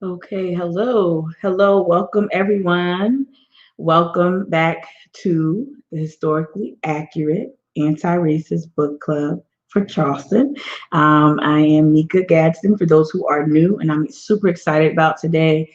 Okay, hello, welcome everyone. Welcome back to the Historically Accurate Anti-Racist Book Club for Charleston. I am Mika Gadsden for those who are new, and I'm super excited about today.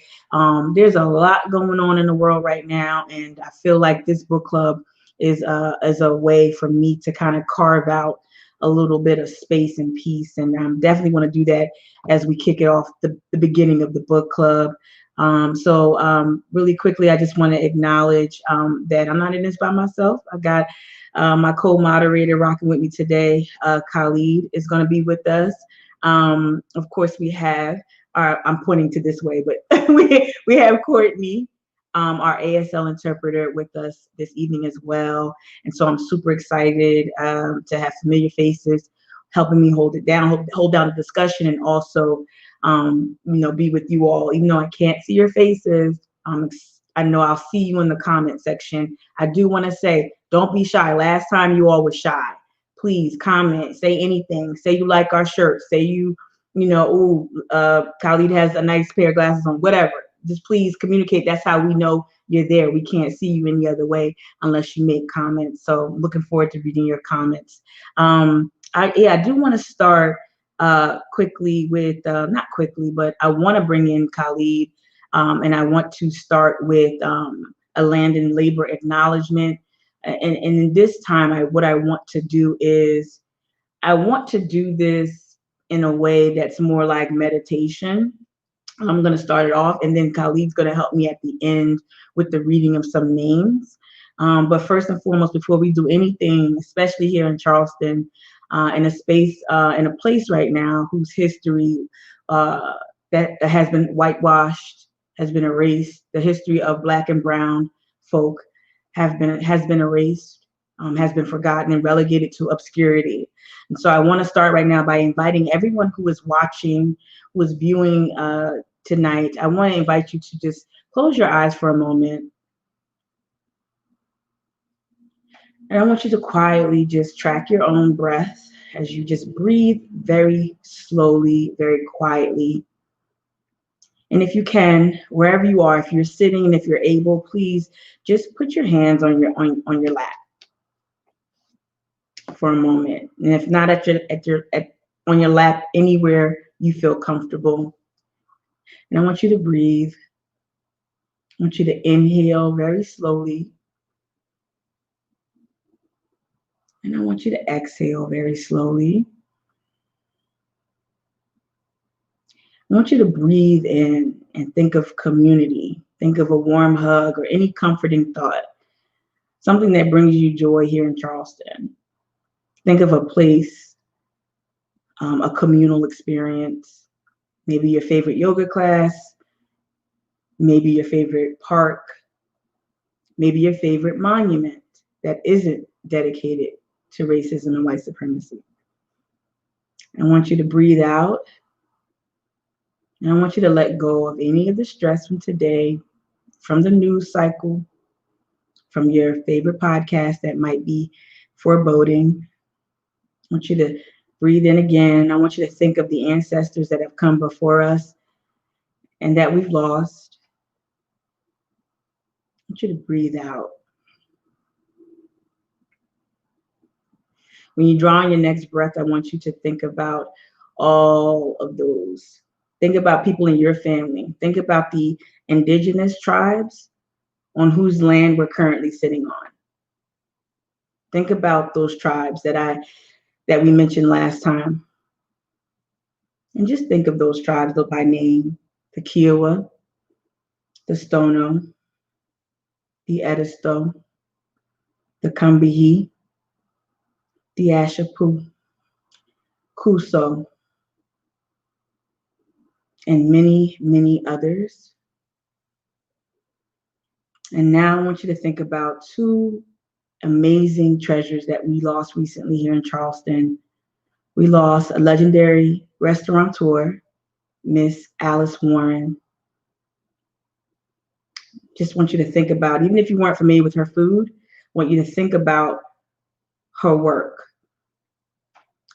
There's a lot going on in the world right now, and I feel like this book club is a way for me to kind of carve out a little bit of space and peace, and I'm definitely want to do that as we kick it off the beginning of the book club. Really quickly, I just want to acknowledge that I'm not in this by myself. I got my co-moderator rocking with me today. Khalid is going to be with us. Of course, we have I'm pointing to this way, but we have Courtney, our ASL interpreter, with us this evening as well. And so I'm super excited to have familiar faces helping me hold it down, hold down the discussion, and also, be with you all. Even though I can't see your faces, I know I'll see you in the comment section. I do want to say, don't be shy. Last time you all were shy. Please comment, say anything. Say you like our shirt. Say Khalid has a nice pair of glasses on. Whatever. Just please communicate. That's how we know you're there. We can't see you any other way unless you make comments. So looking forward to reading your comments. I do want to start quickly with, not quickly, but I want to bring in Khalid, and I want to start with a land and labor acknowledgement. And in this time, what I want to do is I want to do this in a way that's more like meditation. I'm going to start it off, and then Khalid's going to help me at the end with the reading of some names. But first and foremost, before we do anything, especially here in Charleston, in a space, in a place right now whose history that has been whitewashed, has been erased, the history of Black and Brown folk has been erased, has been forgotten and relegated to obscurity. And so I want to start right now by inviting everyone who is watching, who is viewing tonight. I want to invite you to just close your eyes for a moment. And I want you to quietly just track your own breath as you just breathe very slowly, very quietly. And if you can, wherever you are, if you're sitting and if you're able, please just put your hands on your lap for a moment. And if not on your lap, anywhere you feel comfortable. And I want you to breathe. I want you to inhale very slowly. And I want you to exhale very slowly. I want you to breathe in and think of community. Think of a warm hug or any comforting thought, something that brings you joy here in Charleston. Think of a place, a communal experience, maybe your favorite yoga class, maybe your favorite park, maybe your favorite monument that isn't dedicated to racism and white supremacy. I want you to breathe out, and I want you to let go of any of the stress from today, from the news cycle, from your favorite podcast that might be foreboding. I want you to breathe in again. I want you to think of the ancestors that have come before us and that we've lost. I want you to breathe out. When you draw on your next breath, I want you to think about all of those. Think about people in your family. Think about the indigenous tribes on whose land we're currently sitting on. Think about those tribes that we mentioned last time. And just think of those tribes by name: the Kiowa, the Stono, the Edisto, the Combahee, the Ashapu, Kuso, and many, many others. And now I want you to think about two amazing treasures that we lost recently here in Charleston. We lost a legendary restaurateur, Miss Alice Warren. Just want you to think about, even if you weren't familiar with her food, I want you to think about her work,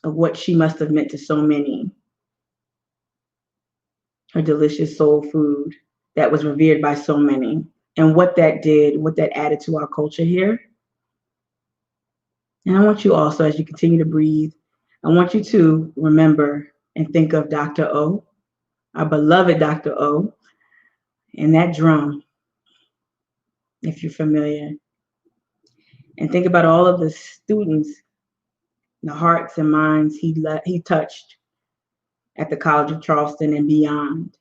of what she must have meant to so many. her delicious soul food that was revered by so many, and what that did, what that added to our culture here. And I want you also, as you continue to breathe, I want you to remember and think of Dr. O, our beloved Dr. O, and that drum, if you're familiar. And think about all of the students, the hearts and minds he touched at the College of Charleston and beyond,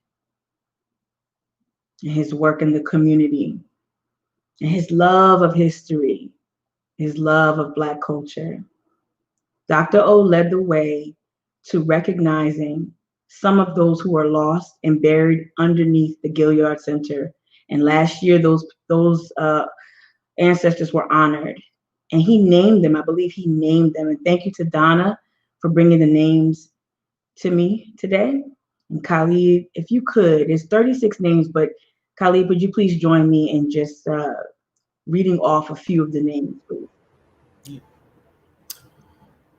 and his work in the community, and his love of history, his love of Black culture. Dr. O led the way to recognizing some of those who are lost and buried underneath the Gilliard Center. And last year, those ancestors were honored. And he named them, I believe he named them. And thank you to Donna for bringing the names to me today. And Khalid, if you could, it's 36 names, but Khalid, would you please join me in just reading off a few of the names, please?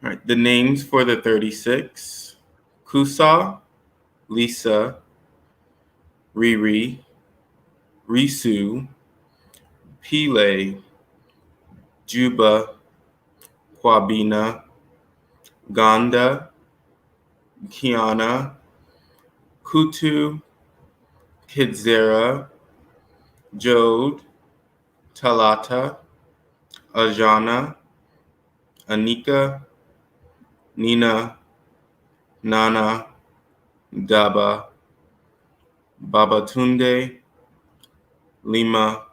All right, the names for the 36: Kusa, Lisa, Riri, Risu, Pile, Juba, Kwabina, Ganda, Kiana, Kutu, Kidzera, Jode, Talata, Ajana, Anika, Nina, Nana, Daba, Babatunde, Lima,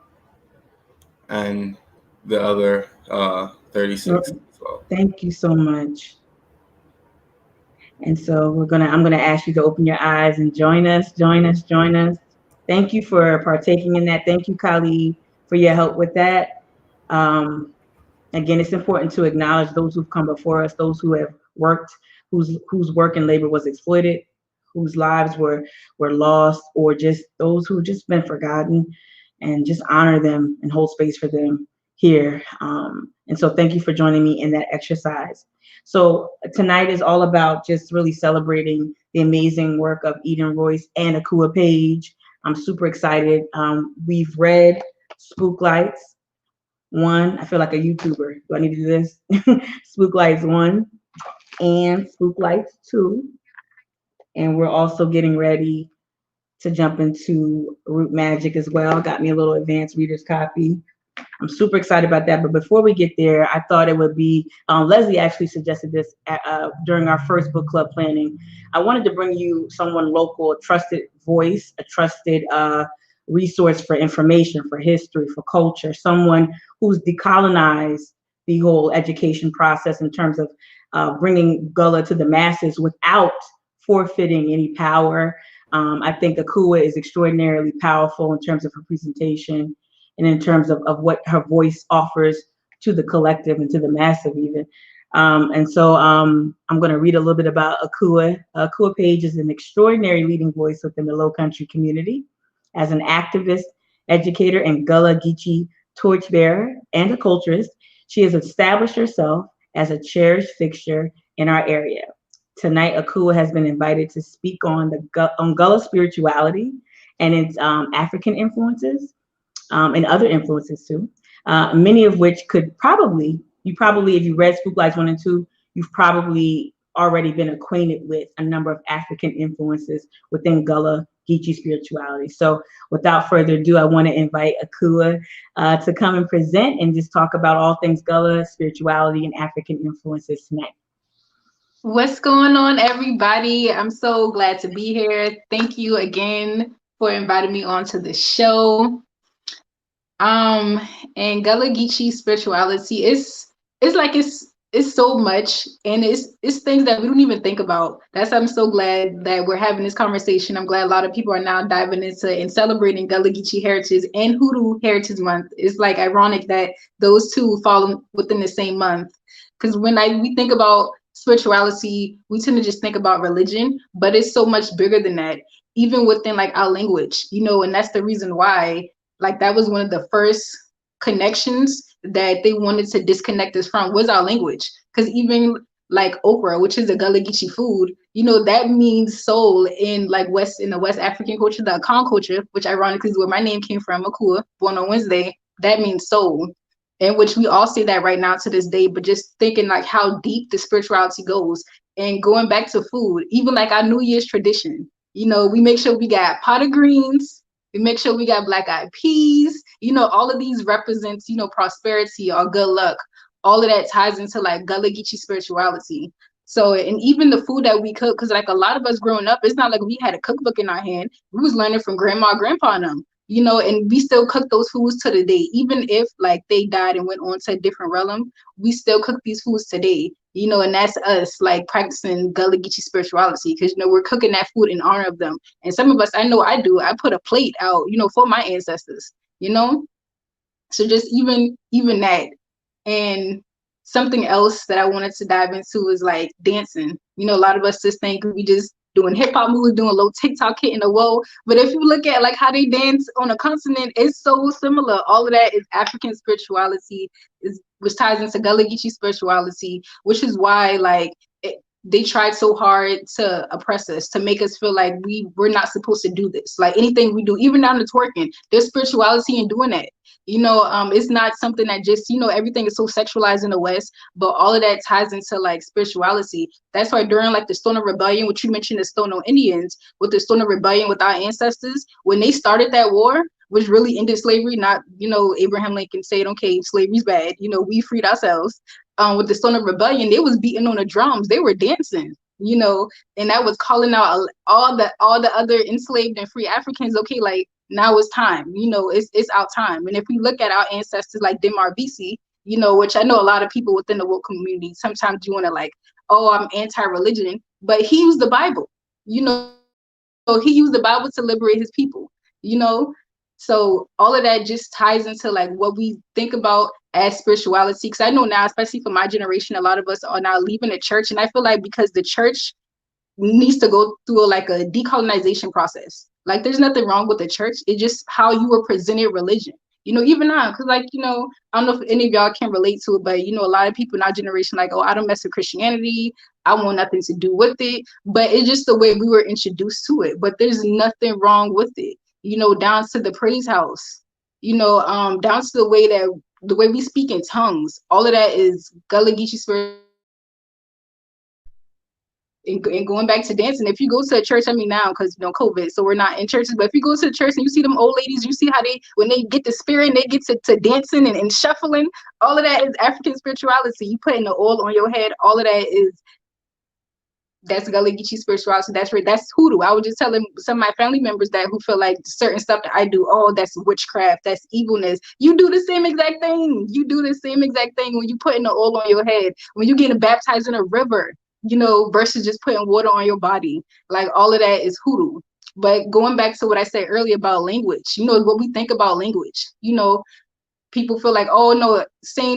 and the other 36 as well. Thank you so much. And so I'm gonna ask you to open your eyes and join us. Thank you for partaking in that. Thank you, Khalid, for your help with that. Again, it's important to acknowledge those who've come before us, those who have worked, whose work and labor was exploited, whose lives were lost, or just those who've just been forgotten, and just honor them and hold space for them here. And so thank you for joining me in that exercise. So tonight is all about just really celebrating the amazing work of Eden Royce and Akue Page. I'm super excited. We've read Spook Lights I. I feel like a YouTuber. Do I need to do this? Spook Lights I and Spook Lights II. And we're also getting ready to jump into Root Magic as well. Got me a little advanced reader's copy. I'm super excited about that. But before we get there, I thought it would be, Leslie actually suggested this during our first book club planning. I wanted to bring you someone local, a trusted voice, a trusted resource for information, for history, for culture, someone who's decolonized the whole education process in terms of bringing Gullah to the masses without forfeiting any power. I think Akue is extraordinarily powerful in terms of her presentation and in terms of what her voice offers to the collective and to the massive even. And so I'm going to read a little bit about Akue. Akue Page is an extraordinary leading voice within the Low Country community. As an activist, educator, and Gullah Geechee torchbearer and a culturist, she has established herself as a cherished fixture in our area. Tonight, Akue has been invited to speak on Gullah spirituality and its African influences and other influences too. Many of which if you read Spook Lights I and II, you've probably already been acquainted with a number of African influences within Gullah Geechee spirituality. So without further ado, I want to invite Akue to come and present and just talk about all things Gullah spirituality and African influences tonight. What's going on, everybody? I'm so glad to be here. Thank you again for inviting me onto the show. And Gullah Geechee spirituality is so much, and it's things that we don't even think about. I'm so glad that we're having this conversation. I'm glad a lot of people are now diving into and celebrating Gullah Geechee heritage and Hoodoo Heritage Month. It's like ironic that those two fall within the same month, because when we think about spirituality, we tend to just think about religion, but it's so much bigger than that, even within like our language, and that's the reason why that was one of the first connections that they wanted to disconnect us from was our language. Because even like okra, which is a Gullah Geechee food, that means soul in like in the West African culture, the Akan culture, which ironically is where my name came from, Akua, born on Wednesday. That means soul, in which we all say that right now to this day. But just thinking like how deep the spirituality goes, and going back to food, even like our New Year's tradition, we make sure we got pot of greens. We make sure we got black eyed peas. All of these represents, prosperity or good luck. All of that ties into like Gullah Geechee spirituality. So, and even the food that we cook, because like a lot of us growing up, it's not like we had a cookbook in our hand. We was learning from grandma, grandpa, and them, and we still cook those foods to the day. Even if like they died and went on to a different realm, we still cook these foods today, and that's us like practicing Gullah Geechee spirituality, because, we're cooking that food in honor of them. And some of us, I know I do, I put a plate out, for my ancestors, so just even that. And something else that I wanted to dive into is like dancing. A lot of us just think we just doing hip hop moves, doing a little TikTok hitting the whoa. But if you look at like how they dance on a continent, it's so similar. All of that is African spirituality, which ties into Gullah Geechee spirituality, which is why like they tried so hard to oppress us, to make us feel like we're not supposed to do this. Like anything we do, even down to twerking, there's spirituality in doing that. It's not something that just, everything is so sexualized in the West, but all of that ties into like spirituality. That's why during like the Stoner Rebellion, which you mentioned, the Stoner Indians, with the Stoner Rebellion with our ancestors, when they started that war, which really ended slavery, not, Abraham Lincoln said, okay, slavery's bad, we freed ourselves. With the Stoner Rebellion, they was beating on the drums, they were dancing, and that was calling out all the other enslaved and free Africans, okay, like now it's time, it's our time. And if we look at our ancestors like Demar BC, which I know a lot of people within the woke community, sometimes you want to like, oh, I'm anti-religion, but he used the Bible, he used the Bible to liberate his people, so all of that just ties into like what we think about as spirituality. Because I know now, especially for my generation, a lot of us are now leaving the church, and I feel like because the church needs to go through like a decolonization process. Like there's nothing wrong with the church, it's just how you were presented religion. Even now, because like, I don't know if any of y'all can relate to it, but a lot of people in our generation like, oh, I don't mess with Christianity, I want nothing to do with it. But it's just the way we were introduced to it. But there's nothing wrong with it, down to the praise house, down to the way we speak in tongues. All of that is Gullah Geechee spirit. And going back to dancing, if you go to a church, I mean now because COVID, so we're not in churches, but if you go to a church and you see them old ladies, you see how when they get the spirit and they get to dancing and shuffling, all of that is African spirituality. You putting the oil on your head, all of that's Gullah Geechee spirituality. That's hoodoo. I was just telling some of my family members that who feel like certain stuff that I do, oh, that's witchcraft, that's evilness. You do the same exact thing. You do the same exact thing when you putting the oil on your head, when you getting baptized in a river, versus just putting water on your body. Like all of that is hoodoo. But going back to what I said earlier about language, what we think about language, people feel like, oh no,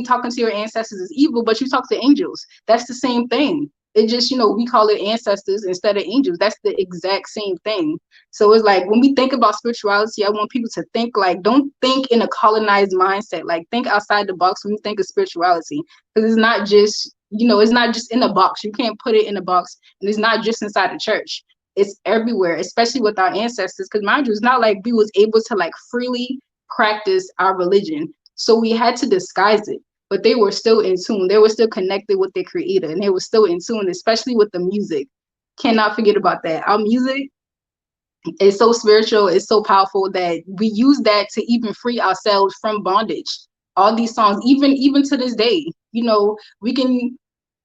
talking to your ancestors is evil, but you talk to angels. That's the same thing. It just, we call it ancestors instead of angels. That's the exact same thing. So it's like when we think about spirituality, I want people to think like, don't think in a colonized mindset. Like think outside the box when you think of spirituality, because it's not just, it's not just in a box. You can't put it in a box, and it's not just inside the church. It's everywhere, especially with our ancestors. Because mind you, it's not like we was able to like freely practice our religion. So we had to disguise it. But they were still in tune. They were still connected with their creator, and they were still in tune, especially with the music. Cannot forget about that. Our music is so spiritual, it's so powerful that we use that to even free ourselves from bondage. All these songs, even to this day,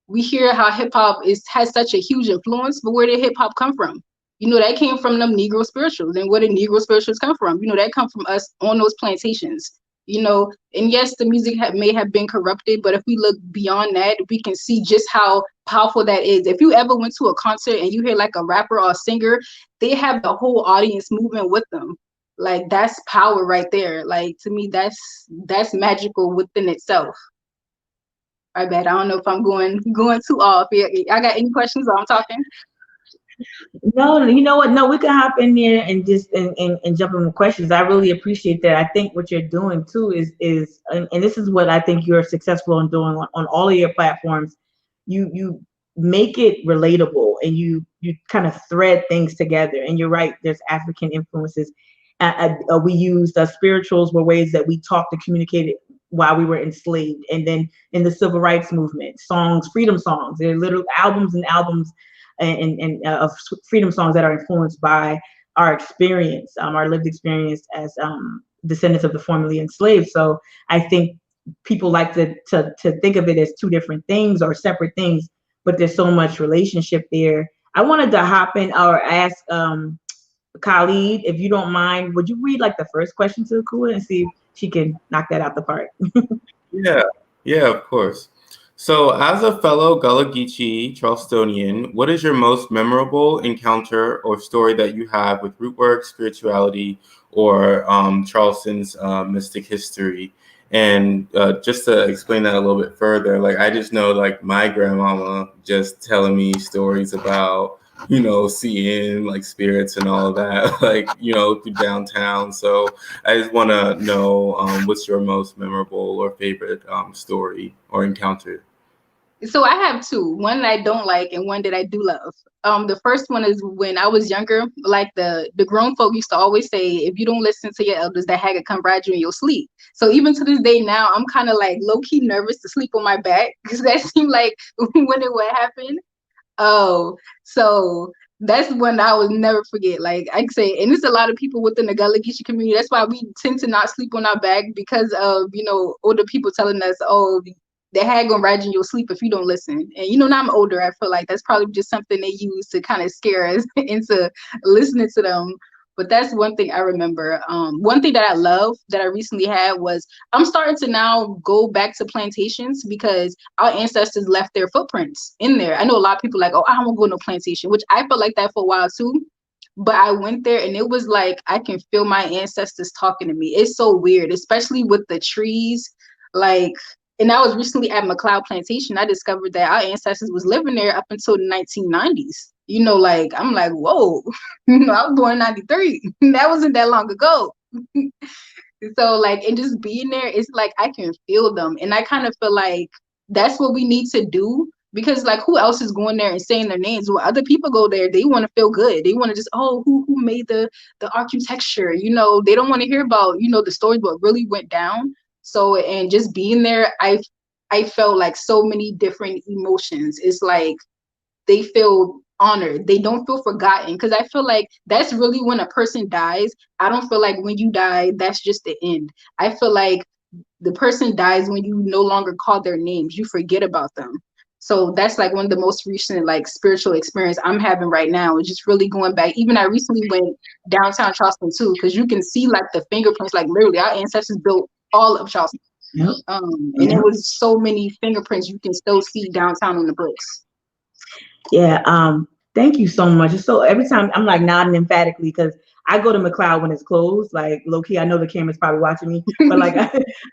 we hear how hip hop has such a huge influence, but where did hip hop come from? That came from them Negro spirituals. And where did Negro spirituals come from? That come from us on those plantations. And yes, the music may have been corrupted, but if we look beyond that, we can see just how powerful that is. If you ever went to a concert and you hear like a rapper or a singer, they have the whole audience moving with them. Like that's power right there. Like to me, that's magical within itself. I bet. I don't know if I'm going too off. I got any questions while I'm talking? No, you know what? No, we can hop in there and just and jump in with questions. I really appreciate that. I think what you're doing too is and this is what I think you're successful in doing on all of your platforms. You make it relatable, and you kind of thread things together. And you're right, there's African influences. We used spirituals were ways that we talked and communicated while we were enslaved. And then in the civil rights movement, songs, freedom songs, there are little albums and albums of freedom songs that are influenced by our experience, our lived experience as descendants of the formerly enslaved. So I think people like to think of it as two different things or separate things, but there's so much relationship there. I wanted to hop in or ask Khalid, if you don't mind, would you read like the first question to Akua and see if she can knock that out the park? Yeah, of course. So, as a fellow Gullah Geechee Charlestonian, what is your most memorable encounter or story that you have with root work, spirituality, or Charleston's mystic history? And just to explain that a little bit further, like I just know like my grandmama just telling me stories about, seeing like spirits and all of that, like, through downtown. So I just want to know what's your most memorable or favorite story or encounter? So I have two, one that I don't like and one that I do love. The first one is when I was younger, like the grown folk used to always say, if you don't listen to your elders, that hag come ride you in your sleep. So even to this day now, I'm kind of like low-key nervous to sleep on my back because that seemed like when it would happen. Oh, so that's one I will never forget. Like I say, and there's a lot of people within the Gullah Geechee community. That's why we tend to not sleep on our back because of, older people telling us, oh, they had gonna ride you in your sleep if you don't listen. And now I'm older, I feel like that's probably just something they use to kind of scare us into listening to them. But that's one thing I remember. One thing that I love that I recently had was I'm starting to now go back to plantations because our ancestors left their footprints in there. I know a lot of people like, oh, I don't want to go to no plantation, which I felt like that for a while too. But I went there and it was like I can feel my ancestors talking to me. It's so weird, especially with the trees. Like, and I was recently at McLeod Plantation. I discovered that our ancestors was living there up until the 1990s. Like I'm like, whoa, I was born in 93. That wasn't that long ago. So like, and just being there, it's like I can feel them. And I kind of feel like that's what we need to do. Because like who else is going there and saying their names? When other people go there, they want to feel good. They want to just, oh, who made the architecture? They don't want to hear about, the stories, what really went down. So, and just being there, I felt like so many different emotions. It's like they feel honored. They don't feel forgotten. Because I feel like that's really when a person dies. I don't feel like when you die, that's just the end. I feel like the person dies when you no longer call their names. You forget about them. So that's like one of the most recent like spiritual experience I'm having right now. Is just really going back. Even I recently went downtown Charleston too, because you can see like the fingerprints, like literally our ancestors built all of Charleston. Yep. And it was so many fingerprints you can still see downtown on the bricks. Yeah. Thank you so much. So every time I'm like nodding emphatically because I go to McLeod when it's closed. Like low key, I know the camera's probably watching me, but like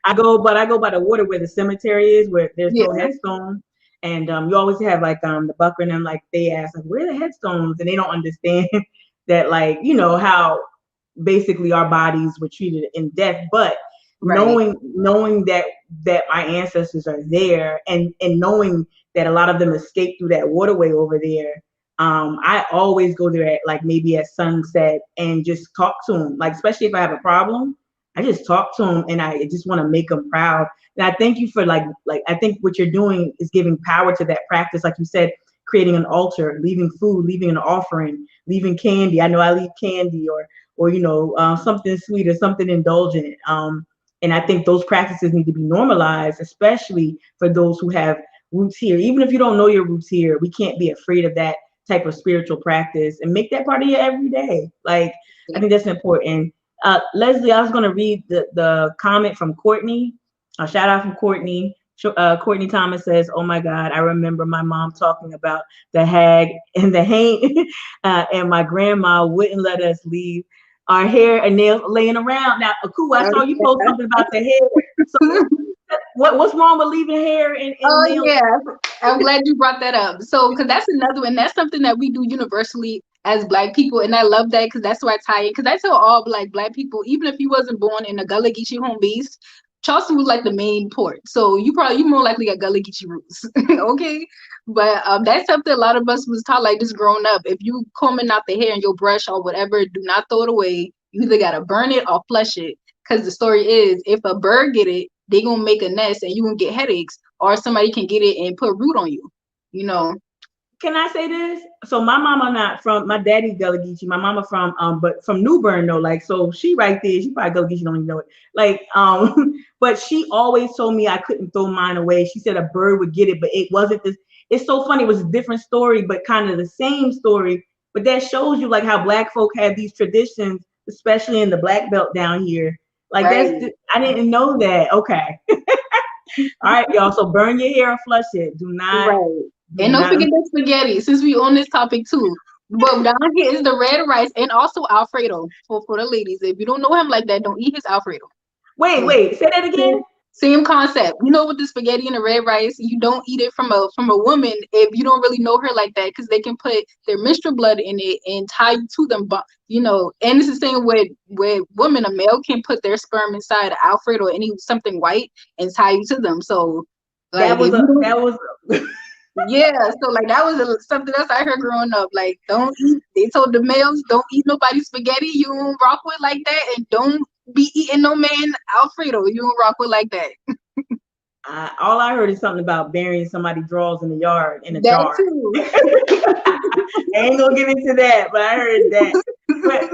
I go by the water where the cemetery is, where there's no headstone. And you always have like the Bucker and them, like they ask like, where are the headstones? And they don't understand that, like, how basically our bodies were treated in death. But knowing that my ancestors are there and knowing that a lot of them escaped through that waterway over there, I always go there at like maybe at sunset and just talk to them. Like, especially if I have a problem, I just talk to them and I just want to make them proud. And I thank you for like I think what you're doing is giving power to that practice. Like you said, creating an altar, leaving food, leaving an offering, leaving candy. I know I leave candy or something sweet or something indulgent. And I think those practices need to be normalized, especially for those who have roots here. Even if you don't know your roots here, we can't be afraid of that type of spiritual practice and make that part of your everyday. Like, I think that's important. Leslie, I was going to read the comment from Courtney. A shout out from Courtney. Courtney Thomas says, oh my God, I remember my mom talking about the hag and the hang, and my grandma wouldn't let us leave our hair and nails laying around. Now, Akue, I saw you post something about the hair. So what's wrong with leaving hair and nails? Yeah, I'm glad you brought that up. So, because that's another one. That's something that we do universally as Black people, and I love that because that's why I tie it. Because I tell all Black people, even if you wasn't born in a Gullah Geechee home base, Charleston was like the main port, so you more likely got Gullah Geechee roots, okay? But that's something a lot of us was taught like just growing up. If you combing out the hair in your brush or whatever, do not throw it away. You either gotta burn it or flush it, because the story is if a bird get it, they gonna make a nest and you gonna get headaches, or somebody can get it and put root on you. You know. Can I say this? So my mama not from, my daddy's Gullah Geechee. My mama from but from New Bern though. Like, so she right there. She probably Gullah Geechee, don't even know it. Like but she always told me I couldn't throw mine away. She said a bird would get it, but it wasn't this. It's so funny. It was a different story, but kind of the same story. But that shows you like how Black folk have these traditions, especially in the Black Belt down here. Like right. I didn't know that. Okay. All right, y'all. So burn your hair and flush it. Do not. Right. And don't forget the spaghetti, since we on this topic too. But down here is the red rice and also Alfredo for the ladies. If you don't know him like that, don't eat his Alfredo. Wait, say that again. Same concept. You know, with the spaghetti and the red rice, you don't eat it from a woman if you don't really know her like that, because they can put their menstrual blood in it and tie you to them. But you know, and it's the same with women. A male can put their sperm inside Alfredo or something white and tie you to them. So like, that was yeah, so like that was something else I heard growing up. Like, don't eat. They told the males, don't eat nobody's spaghetti you don't rock with like that, and don't be eating no man Alfredo you don't rock with like that. All I heard is something about burying somebody's drawers in the yard in a jar. Too. I ain't gonna get into that, but I heard that. But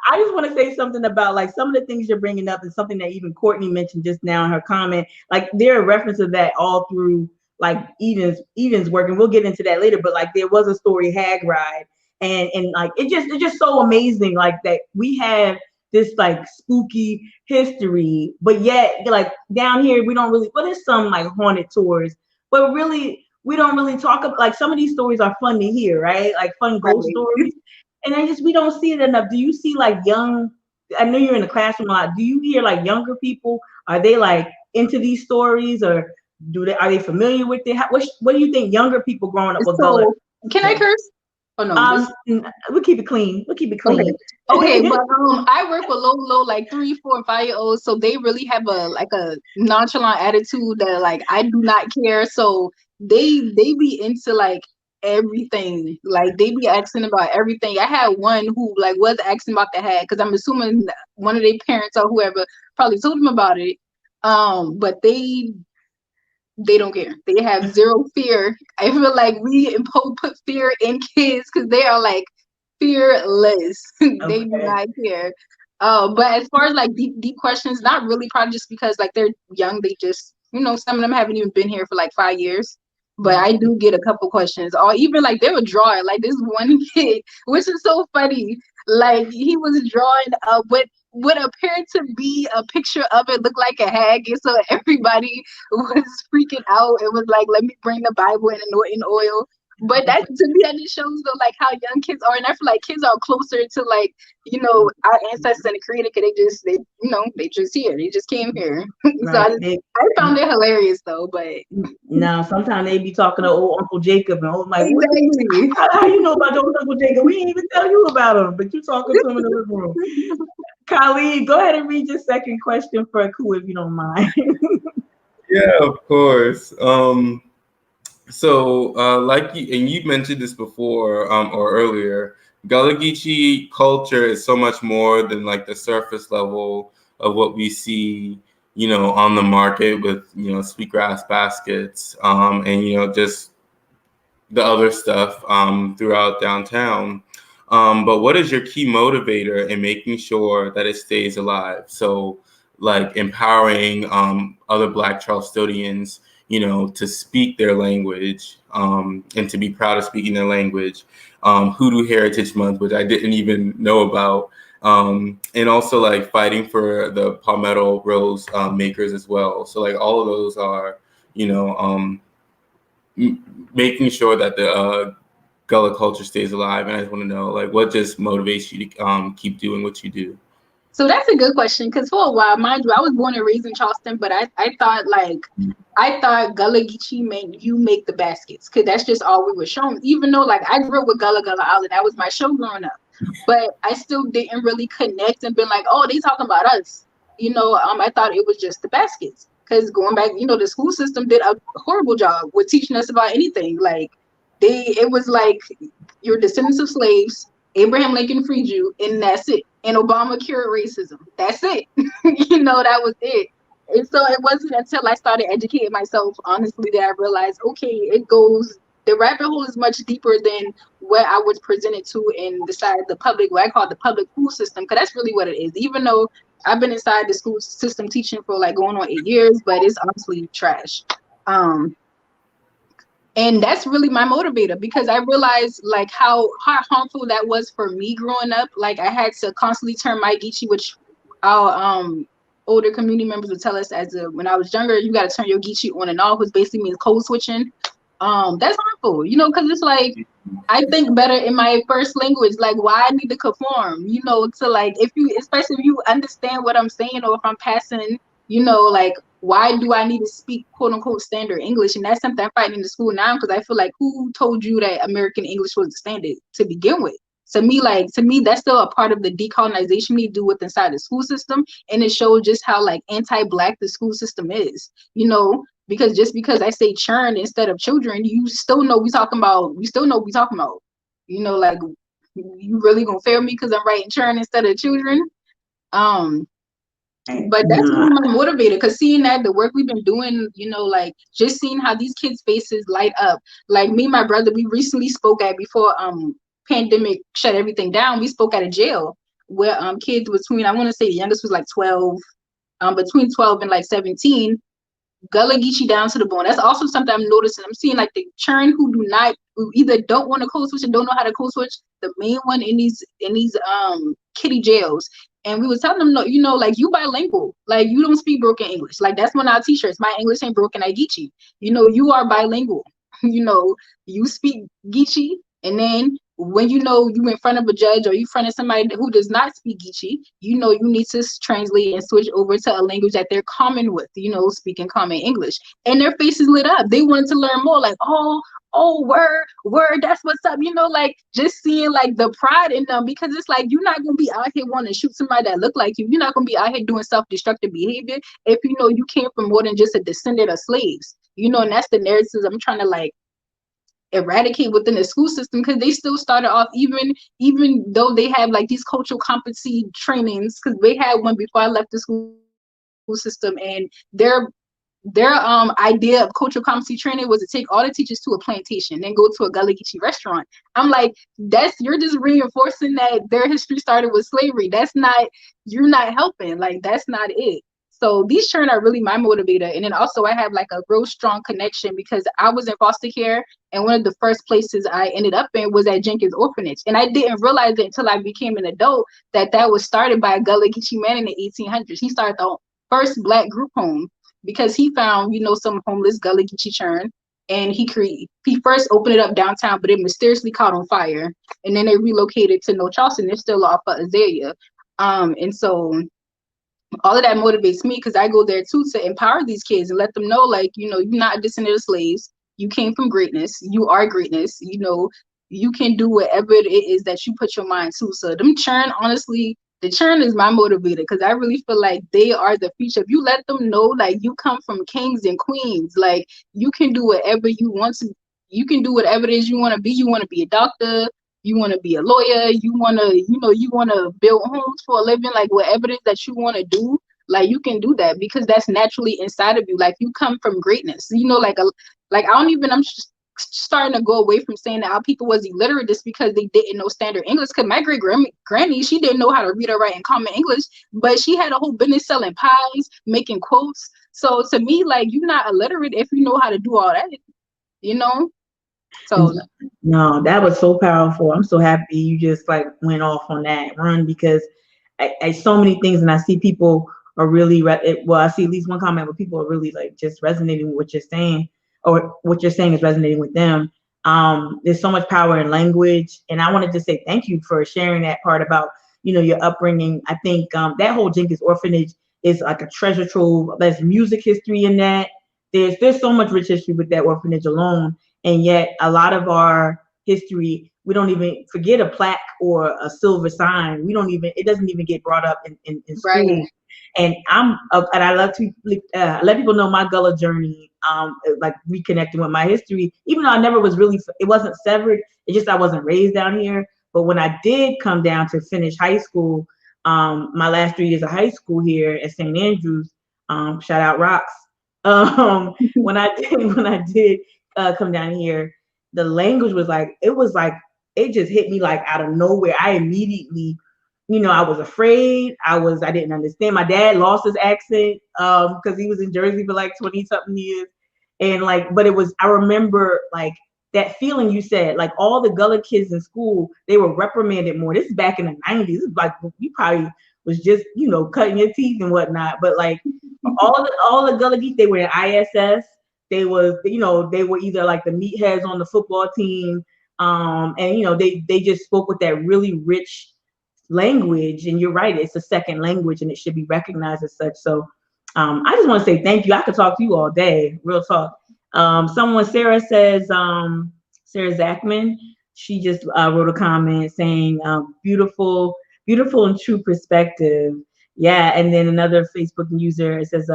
I just want to say something about like some of the things you're bringing up, and something that even Courtney mentioned just now in her comment. Like there are references of that all through like Eden's work, and we'll get into that later. But like there was a story, Hag Ride, and like it's just so amazing, like that we have this like spooky history, but yet like down here we don't really. Well, there's some like haunted tours, but really we don't really talk about like some of these stories are fun to hear, right? Like fun ghost stories, and we don't see it enough. Do you see like young? I know you're in the classroom a lot. Do you hear like younger people? Are they like into these stories, or are they familiar with it? What do you think younger people growing up with Gullah? Can I curse? Oh no, we'll keep it clean. Okay, but I work with low like 3, 4, and 5-year-olds, so they really have a nonchalant attitude that like I do not care. So they be into like everything. Like they be asking about everything. I had one who like was asking about the hat, because I'm assuming one of their parents or whoever probably told them about it. But they don't care. They have zero fear. I feel like we put fear in kids because they are like fearless. They do not care. But as far as like deep questions, not really. Probably just because like they're young. They just, you know, some of them haven't even been here for like 5 years. But I do get a couple questions, or even like they would draw it. Like this one kid, which is so funny. Like he was drawing what appeared to be a picture of it looked like a hag, and so everybody was freaking out. It was like, let me bring the Bible and anointing oil. But that to me, that just shows though like how young kids are, and I feel like kids are closer to like, you know, our ancestors and the creator, because they just here, they just came here. So I found it hilarious though. But no, sometimes they be talking to old Uncle Jacob, and old like, exactly. How you know about old Uncle Jacob? We didn't even tell you about him, but you talking to him in the living room. Khalid, go ahead and read your second question for Akue, if you don't mind. Yeah, of course. So, like you mentioned this before or earlier, Gullah Geechee culture is so much more than like the surface level of what we see, you know, on the market with, you know, sweetgrass baskets, and, you know, just the other stuff throughout downtown. But what is your key motivator in making sure that it stays alive? So, like empowering other Black Charlestonians, you know, to speak their language and to be proud of speaking their language. Hoodoo Heritage Month, which I didn't even know about. And also like fighting for the palmetto rose makers as well. So like all of those are, you know, making sure that the Gullah culture stays alive. And I just want to know, like, what just motivates you to keep doing what you do? So that's a good question, because for a while, mind you, I was born and raised in Charleston, but I thought Gullah Geechee meant you make the baskets, because that's just all we were shown. Even though like I grew up with Gullah Island, that was my show growing up, but I still didn't really connect and been like, oh, they talking about us. I thought it was just the baskets. Because going back, the school system did a horrible job with teaching us about anything. Like it was like you're descendants of slaves. Abraham Lincoln freed you, and that's it. And Obama cured racism. That's it. That was it. And so it wasn't until I started educating myself, honestly, that I realized, okay, the rabbit hole is much deeper than what I was presented to in the public, what I call the public school system, because that's really what it is. Even though I've been inside the school system teaching for like going on 8 years, but it's honestly trash. And that's really my motivator, because I realized like how harmful that was for me growing up. Like I had to constantly turn my Geechee, which our older community members would tell us when I was younger, you got to turn your Geechee on and off, which basically means code switching. That's harmful, because it's like I think better in my first language. Like, why I need to conform, to like, especially if you understand what I'm saying, or if I'm passing, like, why do I need to speak quote unquote standard English? And that's something I'm fighting in the school now, because I feel like, who told you that American English was the standard to begin with? To me, that's still a part of the decolonization we do with inside the school system. And it shows just how like anti-Black the school system is, because just because I say churn instead of children, you still know we talking about. Like, you really gonna fail me because I'm writing churn instead of children. But that's really my motivator, because seeing that the work we've been doing, like just seeing how these kids' faces light up. Like me and my brother, we recently spoke at before pandemic shut everything down. We spoke at a jail where kids between, I want to say the youngest was like 12, between 12 and like 17. Gullah Geechee down to the bone. That's also something I'm noticing. I'm seeing like the churn who either don't want to code switch and don't know how to code switch. The main one in these kitty jails. And we was telling them, no, like, you bilingual. Like, you don't speak broken English. Like, that's one of our t-shirts. My English ain't broken, I Geechee. You are bilingual. You speak Geechee, and then when you in front of a judge, or you in front of somebody who does not speak Geechee, you need to translate and switch over to a language that they're common with, speaking common English. And their faces lit up. They wanted to learn more, like, oh, word, that's what's up. Like, just seeing like the pride in them, because it's like, you're not gonna be out here wanting to shoot somebody that look like you. You're not gonna be out here doing self-destructive behavior if you came from more than just a descendant of slaves. And that's the narratives I'm trying to like eradicate within the school system, because they still started off, even though they have like these cultural competency trainings, because they had one before I left the school system, and their idea of cultural competency training was to take all the teachers to a plantation, then go to a Gullah Geechee restaurant. I'm like, you're just reinforcing that their history started with slavery. You're not helping. Like, that's not it. So these churn are really my motivator. And then also I have like a real strong connection, because I was in foster care, and one of the first places I ended up in was at Jenkins Orphanage. And I didn't realize it until I became an adult that was started by a Gullah Geechee man in the 1800s. He started the first Black group home, because he found, some homeless Gullah Geechee churn, and he first opened it up downtown, but it mysteriously caught on fire, and then they relocated to North Charleston. They're still off of Azalea, and so all of that motivates me, because I go there too to empower these kids and let them know, like, you're not a descendant of slaves. You came from greatness. You are greatness. You can do whatever it is that you put your mind to. So them churn, honestly, the churn is my motivator, because I really feel like they are the future. If you let them know, like, you come from kings and queens, like, you can do whatever you want to. You can do whatever it is you want to be. You want to be a doctor. You want to be a lawyer. You want to build homes for a living. Like, whatever it is that you want to do, like, you can do that, because that's naturally inside of you. Like, you come from greatness. I'm just starting to go away from saying that our people was illiterate just because they didn't know standard English. Because my great granny, she didn't know how to read or write in common English, but she had a whole business selling pies, making quotes. So to me, like, you're not illiterate if you know how to do all that, So no, that was so powerful. I'm so happy you just like went off on that run, because I so many things, and I see people are really I see at least one comment where people are really like just resonating with what you're saying, or what you're saying is resonating with them. There's so much power in language, and I wanted to say thank you for sharing that part about your upbringing. I think that whole Jenkins Orphanage is like a treasure trove. There's music history in that. There's so much rich history with that orphanage alone, and yet a lot of our history, we don't even forget a plaque or a silver sign. It doesn't even get brought up in school. Right. And and I love to let people know my Gullah journey, like reconnecting with my history, even though I never was really, it wasn't severed. It's just I wasn't raised down here. But when I did come down to finish high school, my last 3 years of high school here at St. Andrews, shout out Rocks. When I did come down here, the language was like, it just hit me like out of nowhere. I immediately, I was afraid. I didn't understand. My dad lost his accent because he was in Jersey for like 20 something years. And like, but I remember like that feeling you said, like all the Gullah kids in school, they were reprimanded more. This is back in the 90s. This is like, you probably was just, cutting your teeth and whatnot. But like all the Gullah geeks, they were in ISS. They were either like the meatheads on the football team. And they just spoke with that really rich language. And you're right, it's a second language and it should be recognized as such. So I just want to say thank you. I could talk to you all day, real talk. Sarah says, Sarah Zachman, she just wrote a comment saying, beautiful and true perspective. Yeah. And then another Facebook user says,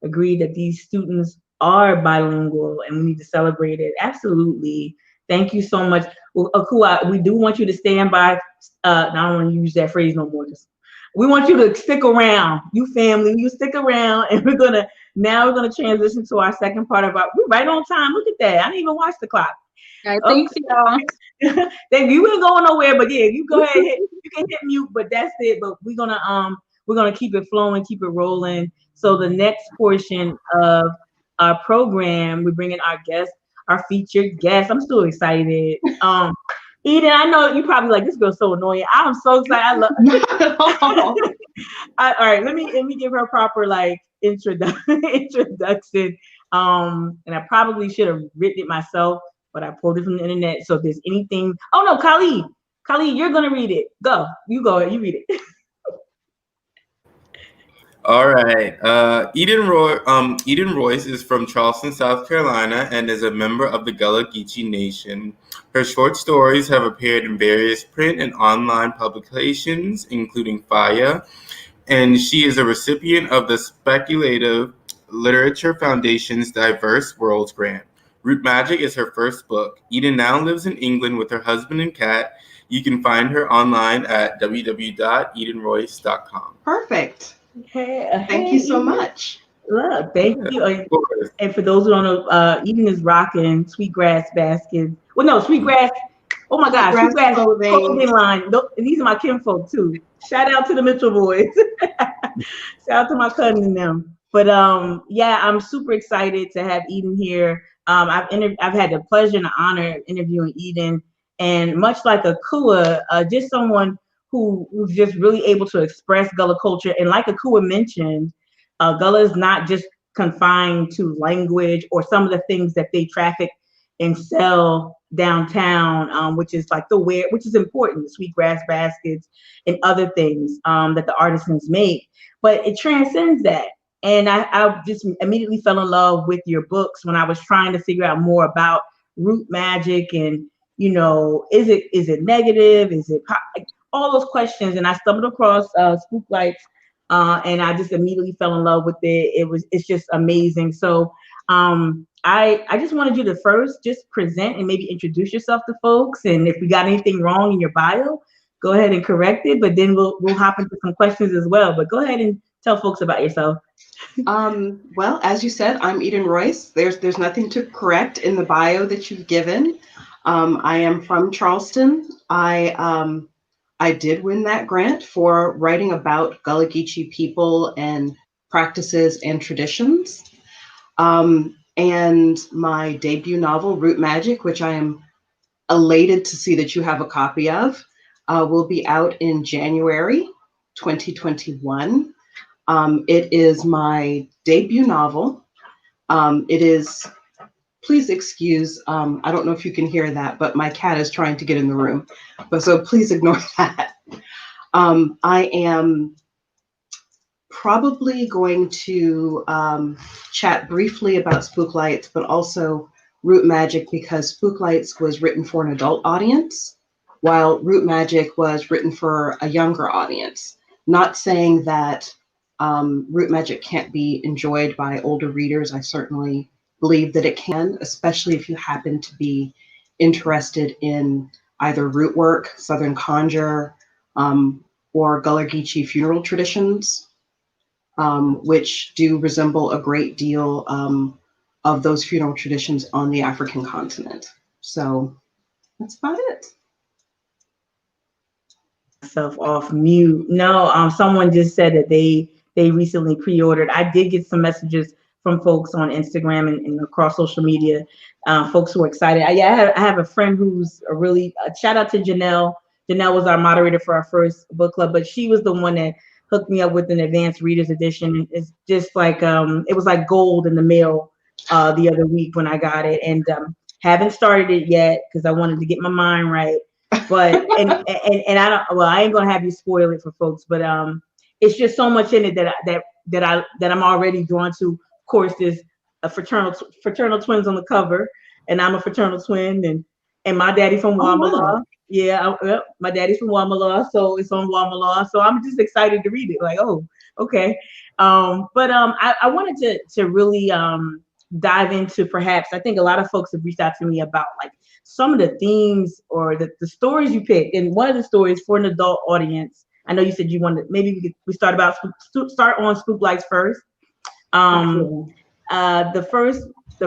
agree that these students are bilingual and we need to celebrate it. Absolutely. Thank you so much. Well, Akue, we do want you to stand by. I don't want to use that phrase no more. We want you to stick around. You family, you stick around, and we're gonna transition to our second part of we're right on time. Look at that. I didn't even watch the clock. All right, thanks, y'all. Thank you. You ain't going nowhere, but yeah, you go ahead. You can hit mute, but that's it. But we're gonna keep it flowing, keep it rolling. So the next portion of our program, we're bringing our guest, our featured guest. I'm so excited. Eden, I know you probably like, this girl's so annoying. I'm so excited. I love all right, let me give her a proper like introduction. And I probably should have written it myself, but I pulled it from the internet. So if there's anything, oh no, Khalid, you're gonna read it. You read it. All right. Eden Royce is from Charleston, South Carolina, and is a member of the Gullah Geechee Nation. Her short stories have appeared in various print and online publications, including Faya, and she is a recipient of the Speculative Literature Foundation's Diverse Worlds Grant. Root Magic is her first book. Eden now lives in England with her husband and cat. You can find her online at www.edenroyce.com. Perfect. Thank you so much. Look, thank you. And for those who don't know, Eden is rocking Sweetgrass baskets. Well, no, Sweetgrass. Oh my gosh, Sweetgrass clothing line. These are my kinfolk too. Shout out to the Mitchell boys. Shout out to my cousin and them. But yeah, I'm super excited to have Eden here. I've had the pleasure and the honor of interviewing Eden, and much like Akue, just someone who's just really able to express Gullah culture. And like Akue mentioned, Gullah is not just confined to language or some of the things that they traffic and sell downtown, which is like which is important, the sweetgrass baskets and other things that the artisans make. But it transcends that. And I just immediately fell in love with your books when I was trying to figure out more about root magic and, is it negative? Is it all those questions? And I stumbled across Spook Lights, and I just immediately fell in love with it. It's just amazing. So I just wanted you to first just present and maybe introduce yourself to folks. And if we got anything wrong in your bio, go ahead and correct it. But then we'll hop into some questions as well. But go ahead and tell folks about yourself. Well, as you said, I'm Eden Royce. There's nothing to correct in the bio that you've given. I am from Charleston. I did win that grant for writing about Gullah Geechee people and practices and traditions. And my debut novel, Root Magic, which I am elated to see that you have a copy of, will be out in January 2021. It is my debut novel. It is, please excuse, I don't know if you can hear that, but my cat is trying to get in the room. So please ignore that. I am probably going to chat briefly about Spook Lights, but also Root Magic, because Spook Lights was written for an adult audience, while Root Magic was written for a younger audience. Not saying that Root magic can't be enjoyed by older readers. I certainly believe that it can, especially if you happen to be interested in either root work, Southern conjure, or Gullah Geechee funeral traditions, which do resemble a great deal of those funeral traditions on the African continent. So that's about it. Myself off mute. No, someone just said that they recently pre-ordered. I did get some messages from folks on Instagram and across social media, folks who are excited. I have a friend who's a really shout out to Janelle. Janelle was our moderator for our first book club, but she was the one that hooked me up with an advanced readers edition. It's just like it was like gold in the mail the other week when I got it, and haven't started it yet because I wanted to get my mind right. But and I ain't gonna have you spoil it for folks, but it's just so much in it that I'm already drawn to. Of course, there's a fraternal twins on the cover, and I'm a fraternal twin, and my daddy from Wamala. Wow. Yeah, my daddy's from Wamala, so it's on Wamala. So I'm just excited to read it. Like, oh, okay. But I wanted to really dive into, perhaps, I think a lot of folks have reached out to me about like some of the themes or the stories you picked. And one of the stories for an adult audience, I know you said you wanted, maybe we start on Spook Lights first. The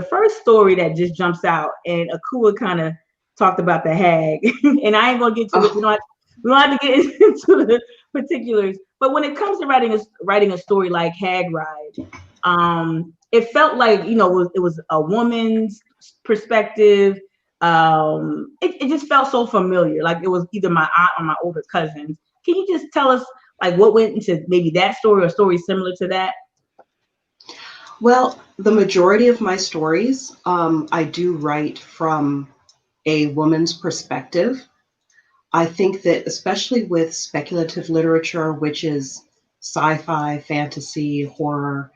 first story that just jumps out, and Akua kind of talked about the hag, and I ain't gonna get to it. We don't have to get into the particulars. But when it comes to writing a story like Hag Ride, it felt like, it was a woman's perspective. It just felt so familiar, like it was either my aunt or my older cousins. Can you just tell us like what went into maybe that story or stories similar to that? Well, the majority of my stories, I do write from a woman's perspective. I think that especially with speculative literature, which is sci-fi, fantasy, horror,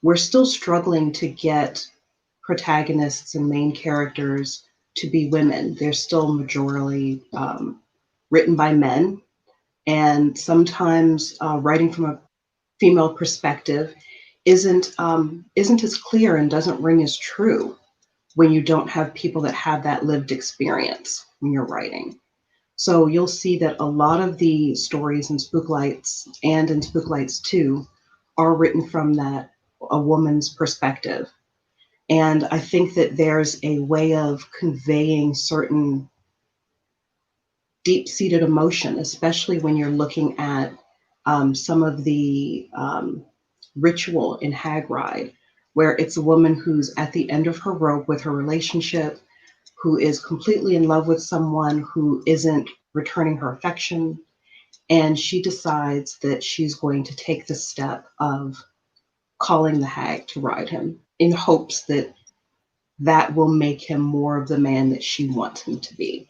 we're still struggling to get protagonists and main characters to be women. They're still majorly written by men. And sometimes writing from a female perspective isn't as clear and doesn't ring as true when you don't have people that have that lived experience when you're writing. So you'll see that a lot of the stories in Spook Lights and in Spook Lights II are written from a woman's perspective. And I think that there's a way of conveying certain deep-seated emotion, especially when you're looking at some of the ritual in Hag Ride, where it's a woman who's at the end of her rope with her relationship, who is completely in love with someone who isn't returning her affection. And she decides that she's going to take the step of calling the hag to ride him in hopes that that will make him more of the man that she wants him to be.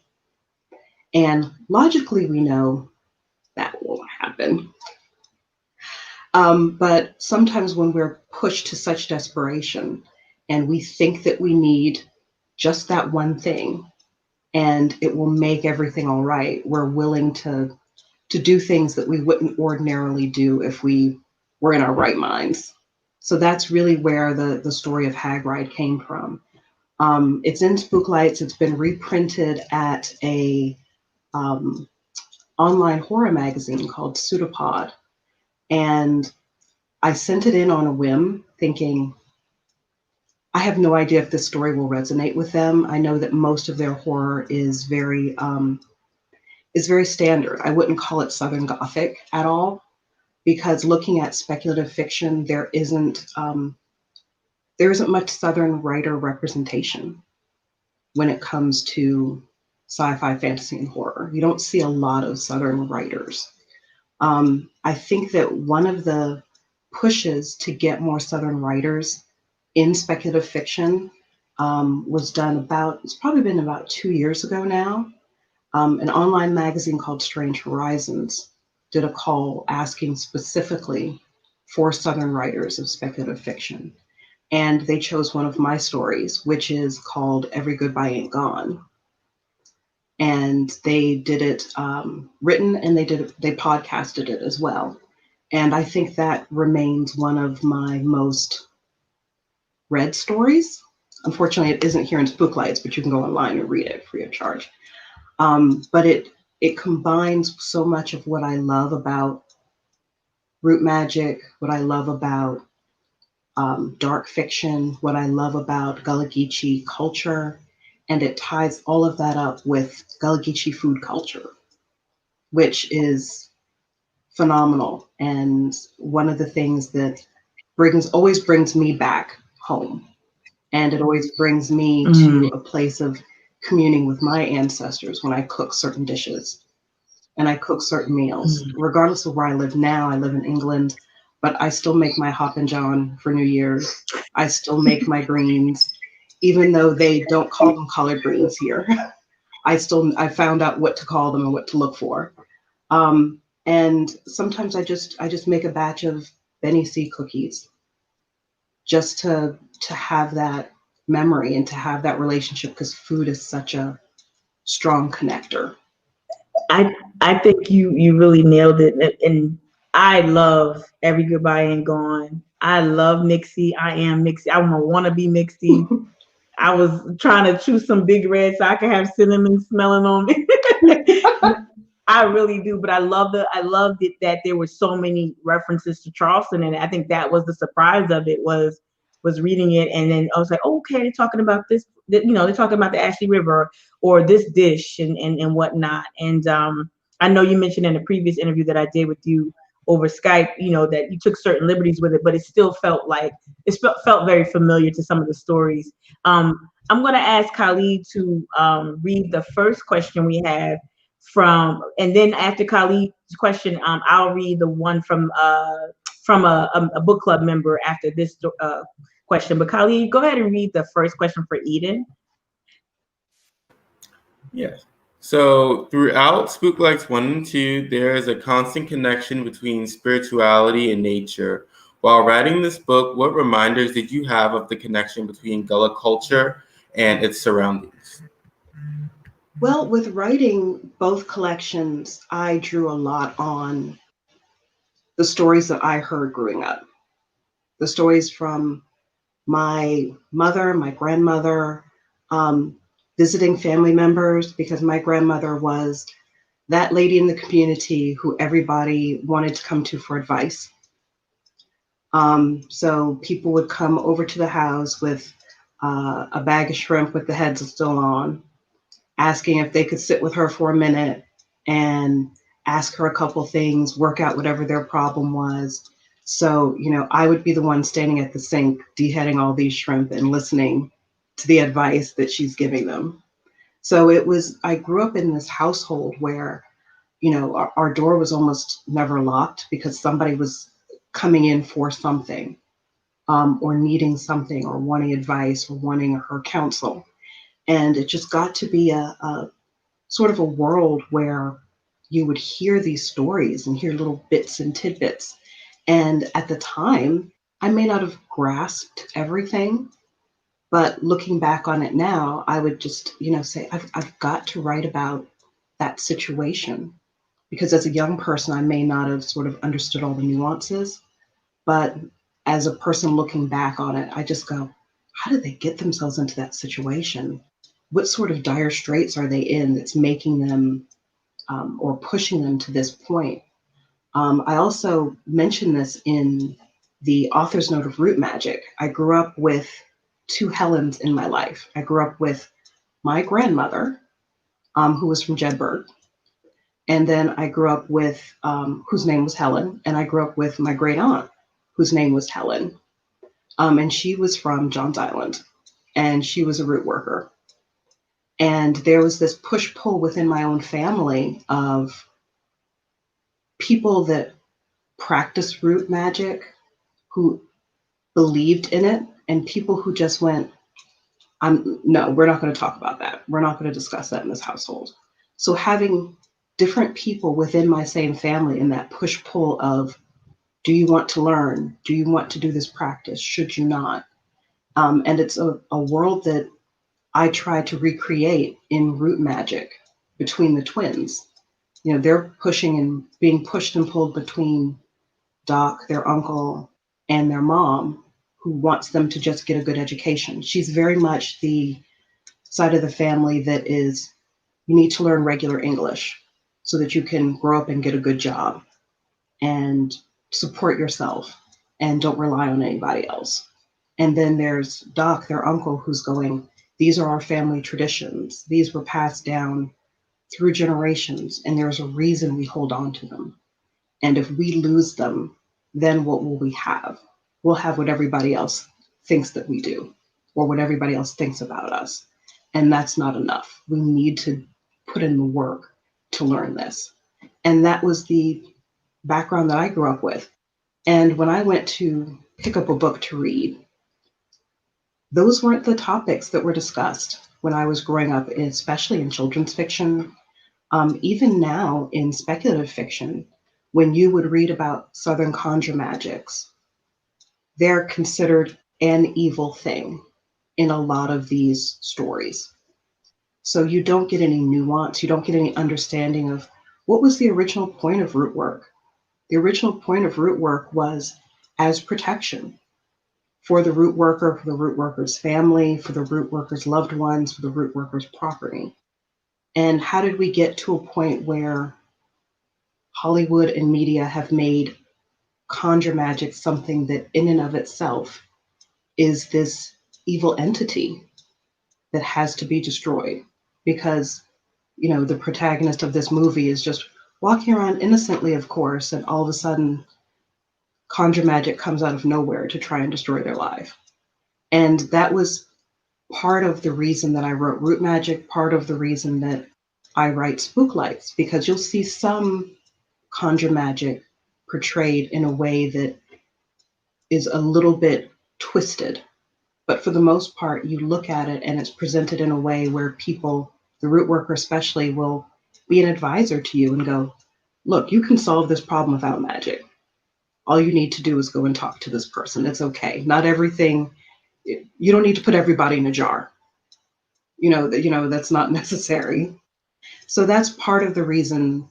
And logically, we know that won't happen. But sometimes when we're pushed to such desperation and we think that we need just that one thing and it will make everything all right, we're willing to do things that we wouldn't ordinarily do if we were in our right minds. So that's really where the story of Hag Ride came from. It's in Spook Lights. It's been reprinted at a online horror magazine called Pseudopod. And I sent it in on a whim, thinking, I have no idea if this story will resonate with them. I know that most of their horror is very standard. I wouldn't call it Southern Gothic at all, because looking at speculative fiction, there isn't much Southern writer representation when it comes to sci-fi, fantasy, and horror. You don't see a lot of Southern writers. I think that one of the pushes to get more Southern writers in speculative fiction was done it's probably been about 2 years ago now. An online magazine called Strange Horizons did a call asking specifically for Southern writers of speculative fiction. And they chose one of my stories, which is called Every Goodbye Ain't Gone. And they did it written, and they podcasted it as well. And I think that remains one of my most read stories. Unfortunately, it isn't here in Spook Lights, but you can go online and read it free of charge. But it combines so much of what I love about root magic, what I love about dark fiction, what I love about Gullah Geechee culture, and it ties all of that up with Gullah Geechee food culture, which is phenomenal. And one of the things that always brings me back home. And it always brings me to a place of communing with my ancestors when I cook certain dishes and I cook certain meals. Regardless of where I live now, I live in England, but I still make my Hop and John for New Year's. I still make my greens, even though they don't call them collard greens here. I found out what to call them and what to look for. And sometimes I just make a batch of Benny C cookies just to have that memory and to have that relationship, because food is such a strong connector. I think you really nailed it, and I love Every Goodbye Ain't Gone. I love Mixie. I am Mixie. I'm a wannabe Mixie. I was trying to choose some Big Red so I could have cinnamon smelling on me. I really do, but I loved it that there were so many references to Charleston, and I think that was the surprise of it was reading it, and then I was like, oh, okay, they're talking about this, they're talking about the Ashley River or this dish and whatnot. And I know you mentioned in a previous interview that I did with you over Skype, that you took certain liberties with it, but it still felt very familiar to some of the stories. I'm going to ask Khalid to read the first question we have and then after Khalid's question, I'll read the one from a book club member after this question. But Khalid, go ahead and read the first question for Eden. Yes. So throughout Spook Lights I and II, there is a constant connection between spirituality and nature. While writing this book, what reminders did you have of the connection between Gullah culture and its surroundings? Well, with writing both collections, I drew a lot on the stories that I heard growing up. The stories from my mother, my grandmother, visiting family members, because my grandmother was that lady in the community who everybody wanted to come to for advice. So people would come over to the house with a bag of shrimp with the heads still on, asking if they could sit with her for a minute and ask her a couple things, work out whatever their problem was. So, I would be the one standing at the sink, deheading all these shrimp and listening to the advice that she's giving them. So I grew up in this household where, our door was almost never locked because somebody was coming in for something, or needing something, or wanting advice, or wanting her counsel. And it just got to be a sort of a world where you would hear these stories and hear little bits and tidbits. And at the time, I may not have grasped everything, but looking back on it now, I would just, say, I've got to write about that situation. Because as a young person, I may not have sort of understood all the nuances, but as a person looking back on it, I just go, how did they get themselves into that situation? What sort of dire straits are they in that's making them or pushing them to this point? I also mentioned this in the author's note of Root Magic. I grew up with two Helens in my life. I grew up with my grandmother, who was from Jedburgh. And then I grew up with, whose name was Helen. And I grew up with my great aunt, whose name was Helen. And she was from Johns Island. And she was a root worker. And there was this push-pull within my own family of people that practiced root magic, who believed in it, and people who just went, no, we're not going to talk about that. We're not going to discuss that in this household. So having different people within my same family in that push-pull of, do you want to learn? Do you want to do this practice? Should you not? And it's a world that I try to recreate in root magic between the twins. They're pushing and being pushed and pulled between Doc, their uncle, and their mom, who wants them to just get a good education. She's very much the side of the family that is, you need to learn regular English so that you can grow up and get a good job and support yourself and don't rely on anybody else. And then there's Doc, their uncle, who's going, these are our family traditions. These were passed down through generations, and there's a reason we hold on to them. And if we lose them, then what will we have? We'll have what everybody else thinks that we do, or what everybody else thinks about us. And that's not enough. We need to put in the work to learn this. And that was the background that I grew up with. And when I went to pick up a book to read, those weren't the topics that were discussed when I was growing up, especially in children's fiction. Even now in speculative fiction, when you would read about Southern conjure magics, they're considered an evil thing in a lot of these stories. So you don't get any nuance, you don't get any understanding of what was the original point of root work. The original point of root work was as protection for the root worker, for the root worker's family, for the root worker's loved ones, for the root worker's property. And how did we get to a point where Hollywood and media have made conjure magic something that in and of itself is this evil entity that has to be destroyed? Because, you know, the protagonist of this movie is just walking around innocently, of course, and all of a sudden conjure magic comes out of nowhere to try and destroy their life. And that was part of the reason that I wrote Root Magic, part of the reason that I write Spook Lights, because you'll see some conjure magic portrayed in a way that is a little bit twisted. But for the most part, you look at it and it's presented in a way where people, the root worker especially, will be an advisor to you and go, look, you can solve this problem without magic. All you need to do is go and talk to this person. It's okay. Not everything, you don't need to put everybody in a jar. That's not necessary. So that's part of the reason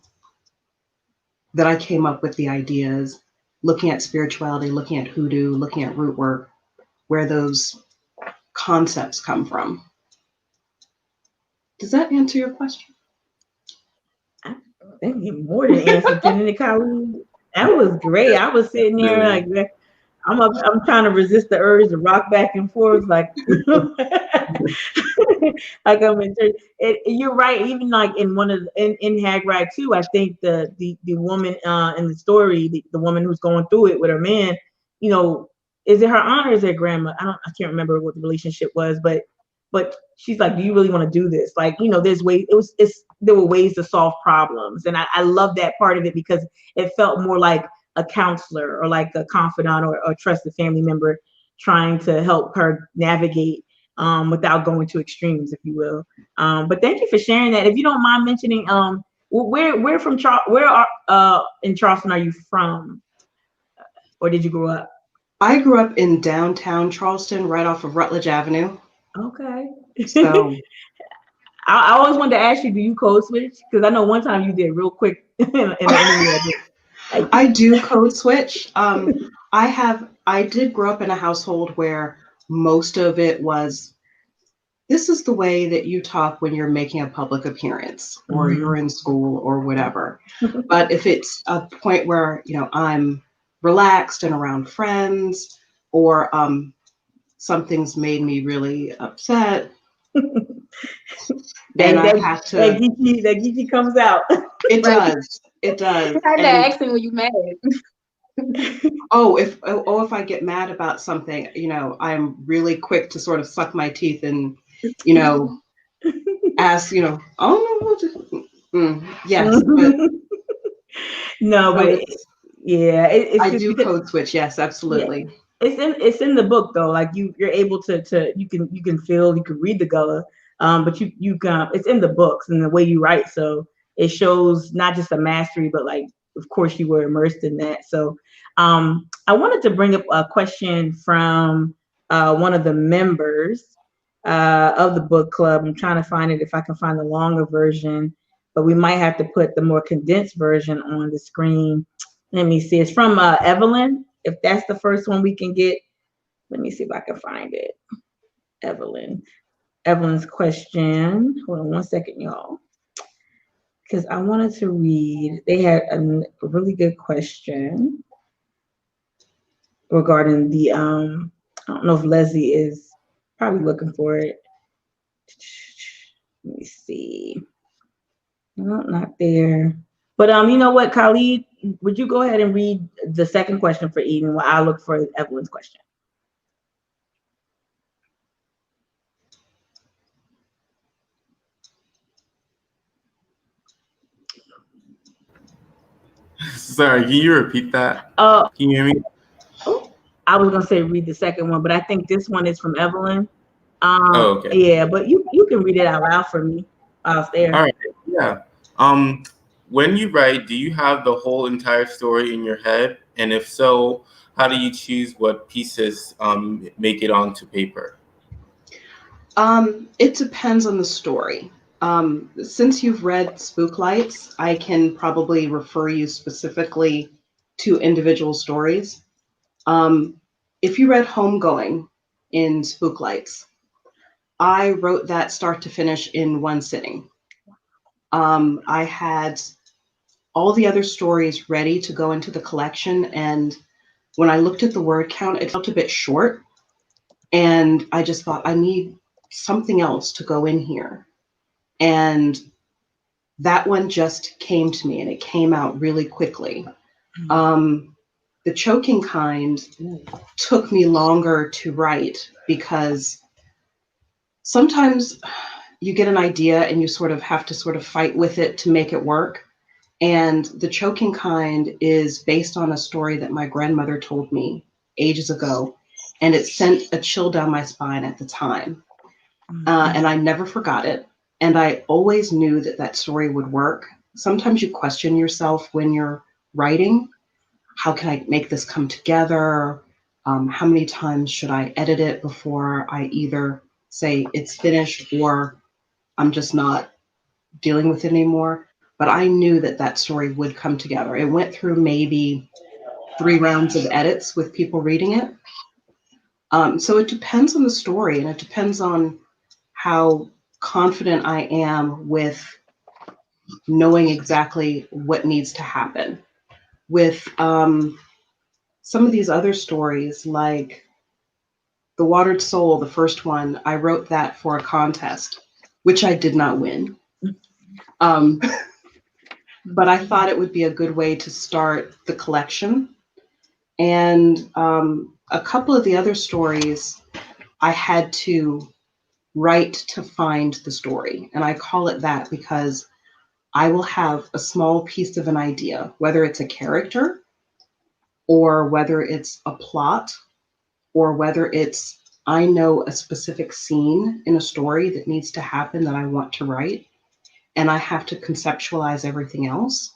that I came up with the ideas, looking at spirituality, looking at hoodoo, looking at root work, where those concepts come from. Does that answer your question? I think you more than answered, Nicole. That was great. I was sitting there like, I'm trying to resist the urge to rock back and forth, like, like I'm in church. You're right. Even like in one of in Hagrid too, I think the woman in the story, the woman who's going through it with her man, you know, is it her aunt or is it grandma? I can't remember what the relationship was, but she's like, do you really want to do this? Like, you know, there's ways. There were ways to solve problems, and I love that part of it because it felt more like a counselor or like a confidant or trusted family member trying to help her navigate without going to extremes, if you will. But thank you for sharing that. If you don't mind mentioning, where in Charleston are you from, or did you grow up? I grew up in downtown Charleston, right off of Rutledge Avenue. Okay. So I always wanted to ask you, do you code switch? Because I know one time you did real quick in the interview. I do code switch. I did grow up in a household where most of it was, this is the way that you talk when you're making a public appearance or you're in school or whatever. But if it's a point where, you know, I'm relaxed and around friends, or something's made me really upset, then I have to. That geeky comes out. It does. It does. I had that accent when you mad. If I get mad about something, you know, I'm really quick to sort of suck my teeth and, you know, ask, you know, yes, but no, but yeah, I do code switch. Yes, absolutely. Yeah. It's in the book though. Like you're able to you can read the Gullah, but you can, it's in the books and the way you write. So it shows not just a mastery, but like, of course, you were immersed in that. So I wanted to bring up a question from one of the members of the book club. I'm trying to find it, if I can find the longer version, but we might have to put the more condensed version on the screen. Let me see. It's from Evelyn. If that's the first one we can get, let me see if I can find it. Evelyn's question. Hold on one second, y'all. Because I wanted to read. They had a really good question regarding the I don't know if Leslie is probably looking for it. Let me see. No, not there. But you know what, Khalid, would you go ahead and read the second question for Eden while I look for Evelyn's question? Sorry, can you repeat that? Can you hear me? I was gonna say read the second one, but I think this one is from Evelyn. Okay. Yeah, but you can read it out loud for me. I was there. All right. Yeah. When you write, do you have the whole entire story in your head? And if so, how do you choose what pieces make it onto paper? It depends on the story. Since you've read Spook Lights, I can probably refer you specifically to individual stories. If you read Homegoing in Spook Lights, I wrote that start to finish in one sitting. I had all the other stories ready to go into the collection, and when I looked at the word count, it felt a bit short. And I just thought, I need something else to go in here. And that one just came to me, and it came out really quickly. The choking kind took me longer to write because sometimes you get an idea and you sort of have to sort of fight with it to make it work. And the choking kind is based on a story that my grandmother told me ages ago, and it sent a chill down my spine at the time. And I never forgot it. And I always knew that that story would work. Sometimes you question yourself when you're writing. How can I make this come together? How many times should I edit it before I either say it's finished or I'm just not dealing with it anymore? But I knew that that story would come together. It went through maybe 3 rounds of edits with people reading it. So it depends on the story, and it depends on how confident I am with knowing exactly what needs to happen. With some of these other stories, like The Watered Soul, the first one, I wrote that for a contest, which I did not win. But I thought it would be a good way to start the collection. And a couple of the other stories, I had to write to find the story. And I call it that because I will have a small piece of an idea, whether it's a character or whether it's a plot or whether it's I know a specific scene in a story that needs to happen that I want to write, and I have to conceptualize everything else.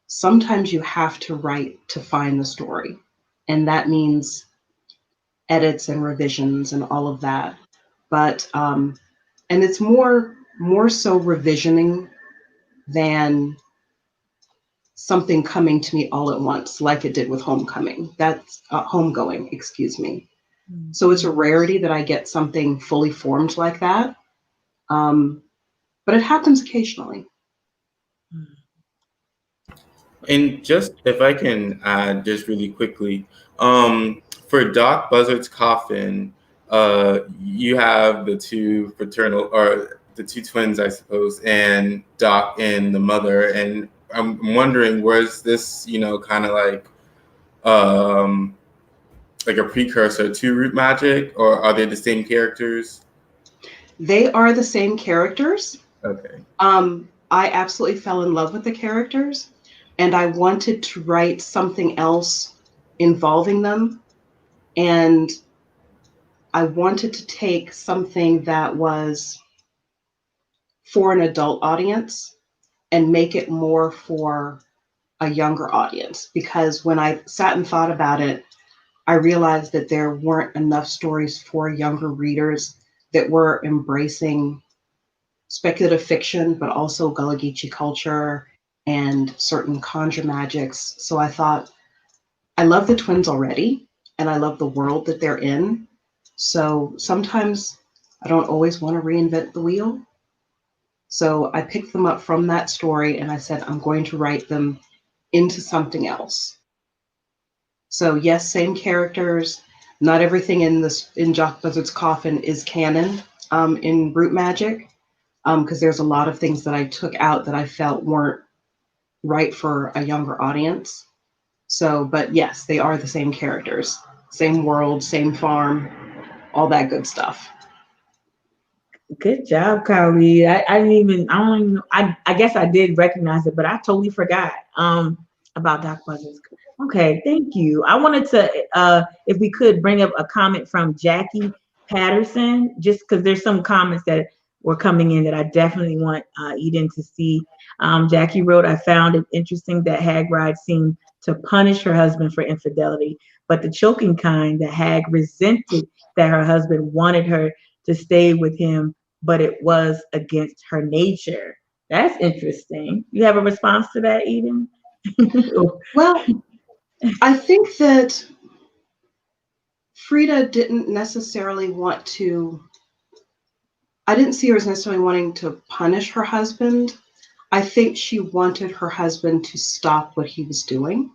Sometimes you have to write to find the story, and that means edits and revisions and all of that. But and it's more so revisioning than something coming to me all at once, like it did with Homegoing, excuse me. So it's a rarity that I get something fully formed like that. But it happens occasionally. And just if I can add just really quickly, for Doc Buzzard's coffin, you have the two fraternal, or the two twins, I suppose, and Doc and the mother. And I'm wondering, was this, kind of like a precursor to Root Magic, or are they the same characters? They are the same characters. Okay. I absolutely fell in love with the characters, and I wanted to write something else involving them. And I wanted to take something that was for an adult audience and make it more for a younger audience. Because when I sat and thought about it, I realized that there weren't enough stories for younger readers that were embracing speculative fiction, but also Gullah Geechee culture and certain conjure magics. So I thought, I love the twins already, and I love the world that they're in. So sometimes I don't always want to reinvent the wheel. So I picked them up from that story and I said, I'm going to write them into something else. So yes, same characters. Not everything in Jock Buzzard's Coffin is canon in Root Magic, because there's a lot of things that I took out that I felt weren't right for a younger audience. So, but yes, they are the same characters, same world, same farm, all that good stuff. Good job, Kylie. I didn't even, I don't even, I guess I did recognize it, but I totally forgot about Doc Buzzards. Okay, thank you. I wanted to, if we could bring up a comment from Jackie Patterson, just because there's some comments that were coming in that I definitely want Eden to see. Jackie wrote, I found it interesting that Hagrid seemed to punish her husband for infidelity, but the choking kind, that Hag resented that her husband wanted her to stay with him, but it was against her nature. That's interesting. You have a response to that, Eden? Well, I think that Frida didn't necessarily want to, I didn't see her as necessarily wanting to punish her husband. I think she wanted her husband to stop what he was doing,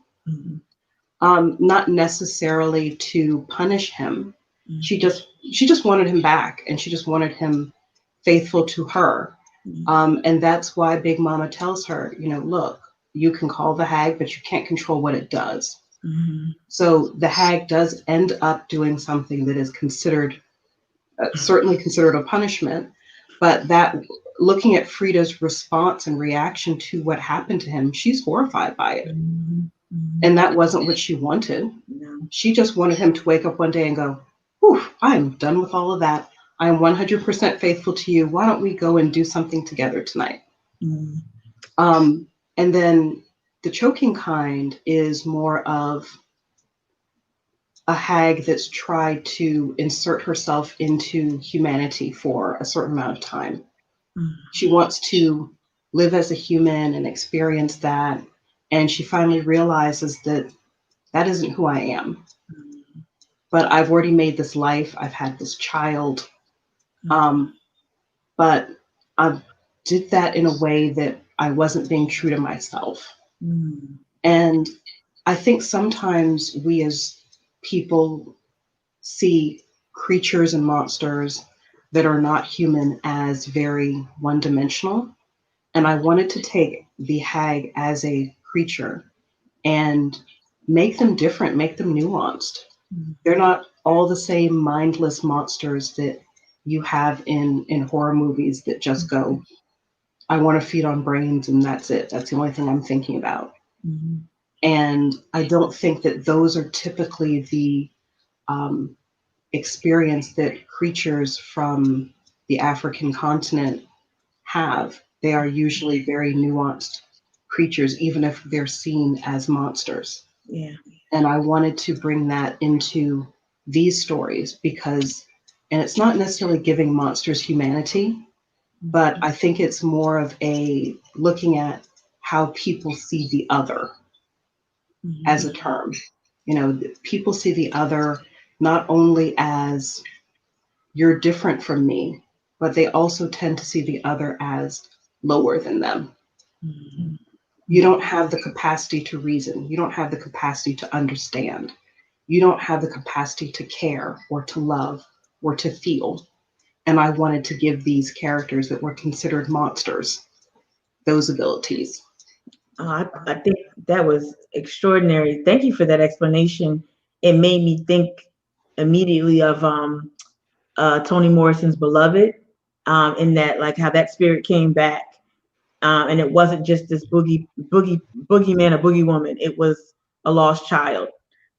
not necessarily to punish him. She just wanted him back, and she just wanted him faithful to her. And that's why Big Mama tells her, look, you can call the hag, but you can't control what it does. So the hag does end up doing something that is considered, certainly considered a punishment, but that looking at Frida's response and reaction to what happened to him, she's horrified by it. And that wasn't what she wanted. She just wanted him to wake up one day and go, whew, I'm done with all of that. I am 100% faithful to you. Why don't we go and do something together tonight? And then the choking kind is more of a hag that's tried to insert herself into humanity for a certain amount of time. She wants to live as a human and experience that. And she finally realizes that that isn't who I am. But I've already made this life. I've had this child. But I did that in a way that I wasn't being true to myself. And I think sometimes we as people see creatures and monsters that are not human as very one-dimensional. And I wanted to take the hag as a creature and make them different, make them nuanced. They're not all the same mindless monsters that you have in horror movies that just go, I want to feed on brains and that's it. That's the only thing I'm thinking about. And I don't think that those are typically the experience that creatures from the African continent have. They are usually very nuanced creatures, even if they're seen as monsters. And I wanted to bring that into these stories because, and it's not necessarily giving monsters humanity, but I think it's more of a looking at how people see the other as a term. People see the other not only as you're different from me, but they also tend to see the other as lower than them. You don't have the capacity to reason. You don't have the capacity to understand. You don't have the capacity to care or to love or to feel. And I wanted to give these characters that were considered monsters those abilities. I think that was extraordinary. Thank you for that explanation. It made me think immediately of Toni Morrison's Beloved, in that, like, how that spirit came back, and it wasn't just this boogeyman or boogie woman. It was a lost child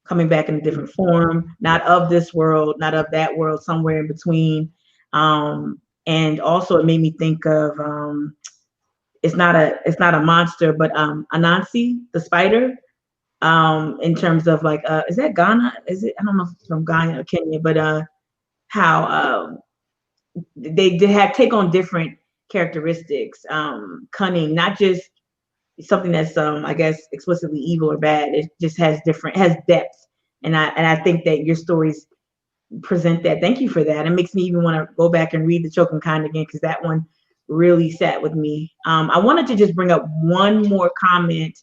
coming back in a different form, not of this world, not of that world, somewhere in between. And also, it made me think of it's not a monster, but Anansi, the spider. In terms of, like, is that Ghana? Is it? I don't know if it's from Ghana or Kenya, but how they have take on different characteristics, cunning, not just something that's I guess explicitly evil or bad. It just has depth, and I think that your stories present that. Thank you for that. It makes me even want to go back and read The Choking Kind again, because that one really sat with me. I wanted to just bring up one more comment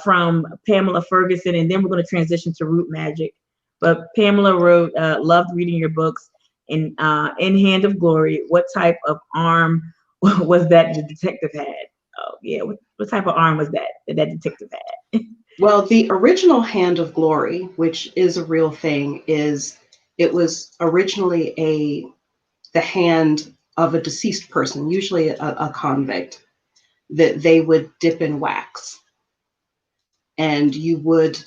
from Pamela Ferguson, and then we're going to transition to Root Magic. But Pamela wrote, loved reading your books. In Hand of Glory, what type of arm was that the detective had? Oh, yeah. What type of arm was that detective had? Well, the original Hand of Glory, which is a real thing, it was originally the hand of a deceased person, usually a convict, that they would dip in wax. And you would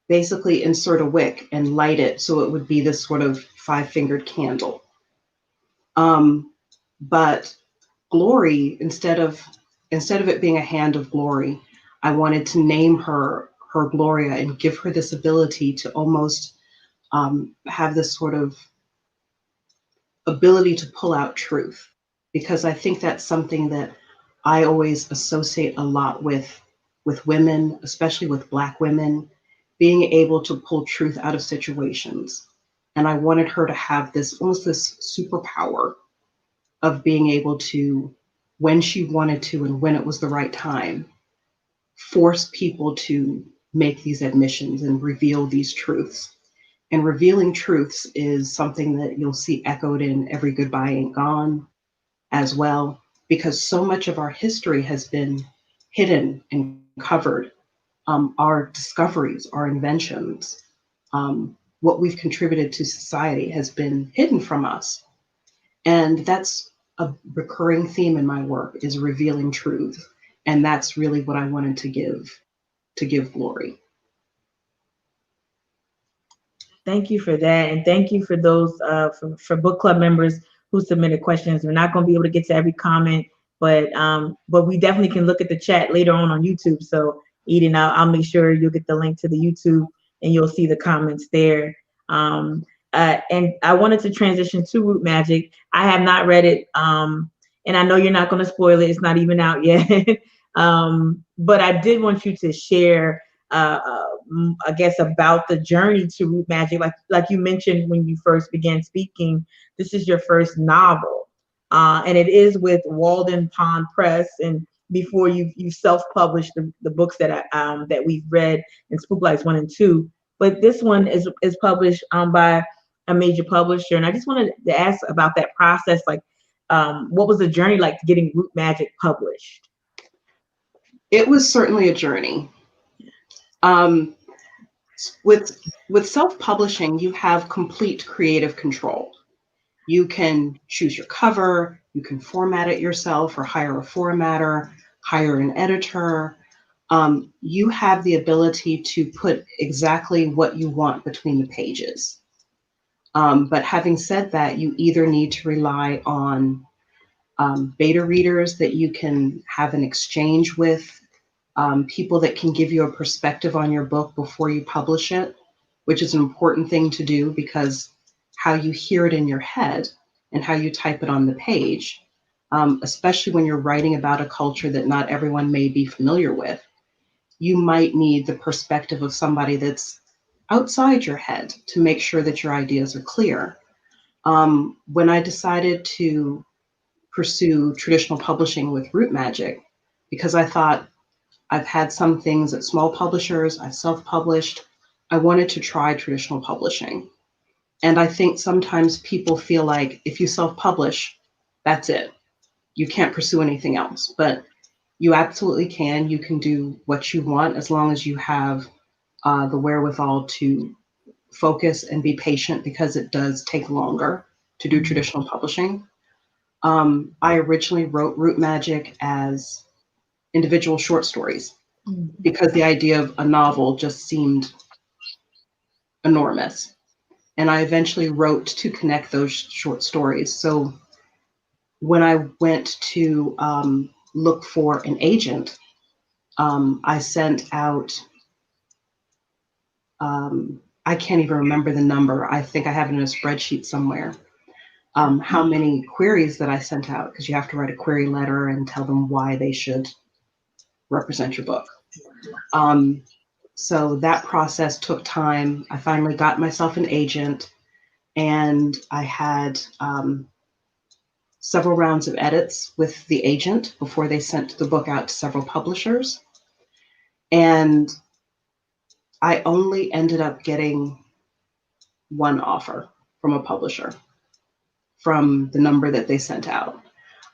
basically insert a wick and light it, so it would be this sort of 5-fingered candle. But Glory, instead of it being a Hand of Glory, I wanted to name her Gloria and give her this ability to almost have this sort of ability to pull out truth, because I think that's something that I always associate a lot with women, especially with Black women, being able to pull truth out of situations. And I wanted her to have this superpower of being able to, when she wanted to and when it was the right time, force people to make these admissions and reveal these truths. And revealing truths is something that you'll see echoed in Every Goodbye Ain't Gone as well, because so much of our history has been hidden and covered. Our discoveries, our inventions, what we've contributed to society has been hidden from us. And that's a recurring theme in my work, is revealing truth. And that's really what I wanted to give Glory. Thank you for that, and thank you for those for book club members who submitted questions. We're not going to be able to get to every comment, but we definitely can look at the chat later on YouTube. So Eden, I'll make sure you'll get the link to the YouTube and you'll see the comments there. And I wanted to transition to Root Magic. I have not read it, and I know you're not going to spoil it. It's not even out yet. But I did want you to share, I guess, about the journey to Root Magic. Like you mentioned when you first began speaking, this is your first novel, and it is with Walden Pond Press. And before you self-published the books that we've read in Spook Lights I and II, but this one is published by a major publisher. And I just wanted to ask about that process. Like, what was the journey like to getting Root Magic published? It was certainly a journey. With self-publishing, you have complete creative control. You can choose your cover, you can format it yourself or hire a formatter, hire an editor. You have the ability to put exactly what you want between the pages. But having said that, you either need to rely on beta readers that you can have an exchange with, people that can give you a perspective on your book before you publish it, which is an important thing to do, because how you hear it in your head and how you type it on the page, especially when you're writing about a culture that not everyone may be familiar with, you might need the perspective of somebody that's outside your head to make sure that your ideas are clear. When I decided to pursue traditional publishing with Root Magic, because I thought, I've had some things at small publishers, I've self-published, I wanted to try traditional publishing. And I think sometimes people feel like if you self-publish, that's it. You can't pursue anything else. But you absolutely can. You can do what you want as long as you have the wherewithal to focus and be patient, because it does take longer to do traditional publishing. I originally wrote Root Magic as individual short stories, because the idea of a novel just seemed enormous. And I eventually wrote to connect those short stories. So when I went to look for an agent, I sent out, I can't even remember the number. I think I have it in a spreadsheet somewhere. how many queries that I sent out, because you have to write a query letter and tell them why they should represent your book. So that process took time. I finally got myself an agent, and I had several rounds of edits with the agent before they sent the book out to several publishers. And I only ended up getting one offer from a publisher from the number that they sent out.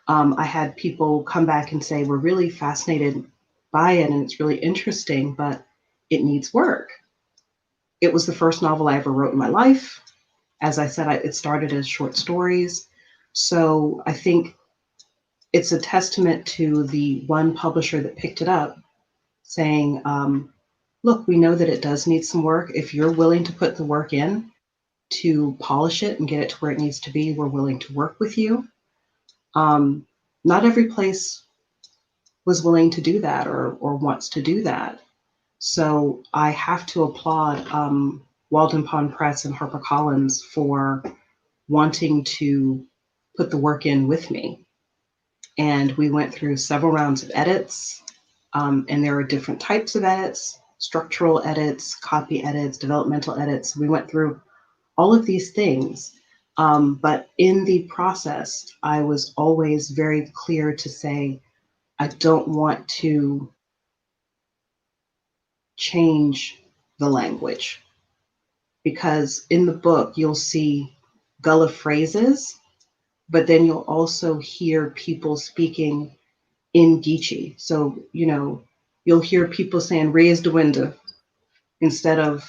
I had people come back and say, we're really fascinated by it and it's really interesting, but it needs work. It was the first novel I ever wrote in my life. As I said, it started as short stories. So I think it's a testament to the one publisher that picked it up saying, look, we know that it does need some work. If you're willing to put the work in to polish it and get it to where it needs to be, we're willing to work with you. Not every place was willing to do that or wants to do that. So I have to applaud Walden Pond Press and HarperCollins for wanting to put the work in with me. And we went through several rounds of edits, and there are different types of edits, structural edits, copy edits, developmental edits. We went through all of these things. But in the process, I was always very clear to say, I don't want to change the language, because in the book, you'll see Gullah phrases, but then you'll also hear people speaking in Geechee. So, you'll hear people saying, raise the window instead of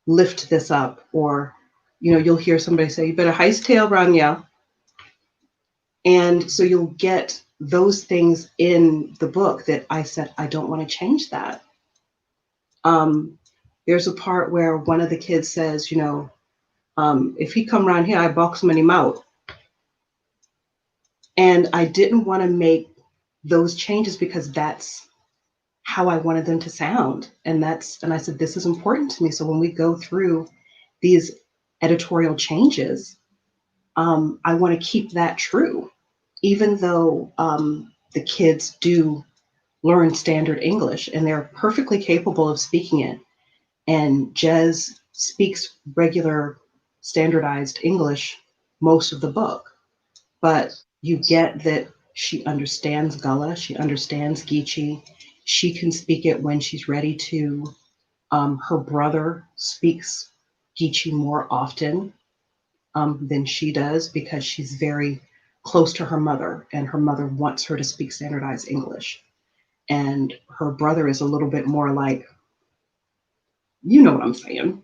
lift this up, or, you'll hear somebody say, you better heist tail run, yeah. And so you'll get those things in the book that I said, I don't want to change that. There's a part where one of the kids says, if he come around here, I box him in his mouth. And I didn't want to make those changes because that's how I wanted them to sound. And I said, this is important to me. So when we go through these editorial changes, I want to keep that true, even though the kids do learn standard English and they're perfectly capable of speaking it. And Jez speaks regular standardized English most of the book, but you get that she understands Gullah, she understands Geechee, she can speak it when she's ready to. Her brother speaks Geechee more often than she does because she's very close to her mother, and her mother wants her to speak standardized English. And her brother is a little bit more like, you know what I'm saying.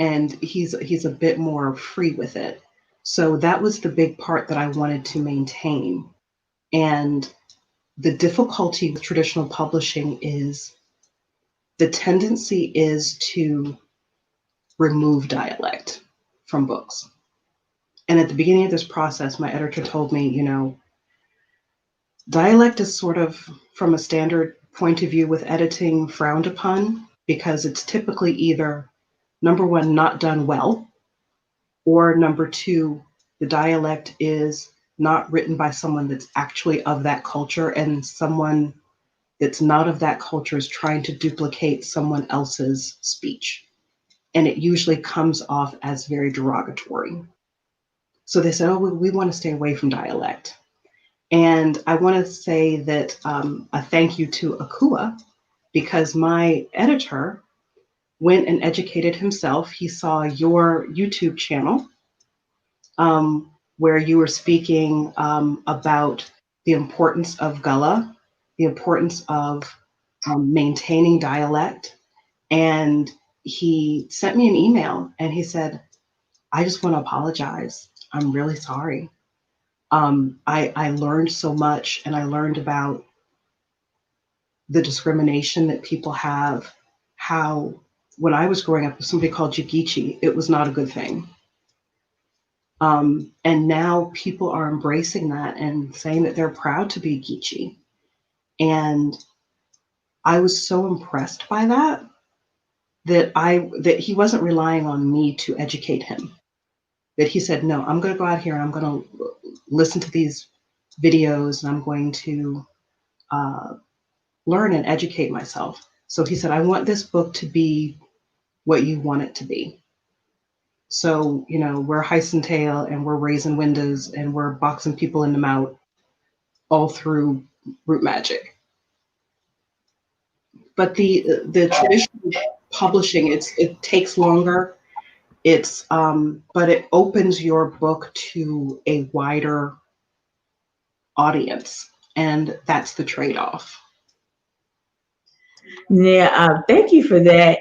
And he's a bit more free with it. So that was the big part that I wanted to maintain. And the difficulty with traditional publishing is the tendency is to remove dialect from books. And at the beginning of this process, my editor told me, dialect is sort of, from a standard point of view with editing, frowned upon, because it's typically either, number one, not done well, or number two, the dialect is not written by someone that's actually of that culture, and someone that's not of that culture is trying to duplicate someone else's speech. And it usually comes off as very derogatory. So they said, oh, we want to stay away from dialect. And I want to say that a thank you to Akue, because my editor went and educated himself. He saw your YouTube channel where you were speaking about the importance of Gullah, the importance of maintaining dialect. And he sent me an email and he said, I just want to apologize. I'm really sorry. I learned so much, and I learned about the discrimination that people have, how when I was growing up, if somebody called you Geechee, it was not a good thing. And now people are embracing that and saying that they're proud to be Geechee. And I was so impressed by that he wasn't relying on me to educate him. that he said, no, I'm going to go out here and I'm going to listen to these videos and I'm going to learn and educate myself. So he said, I want this book to be what you want it to be. So, you know, we're Heisen Tail and we're raising windows and we're boxing people in the mouth all through root magic. But the traditional publishing, it takes longer. But it opens your book to a wider audience, and that's the trade-off. Yeah, thank you for that.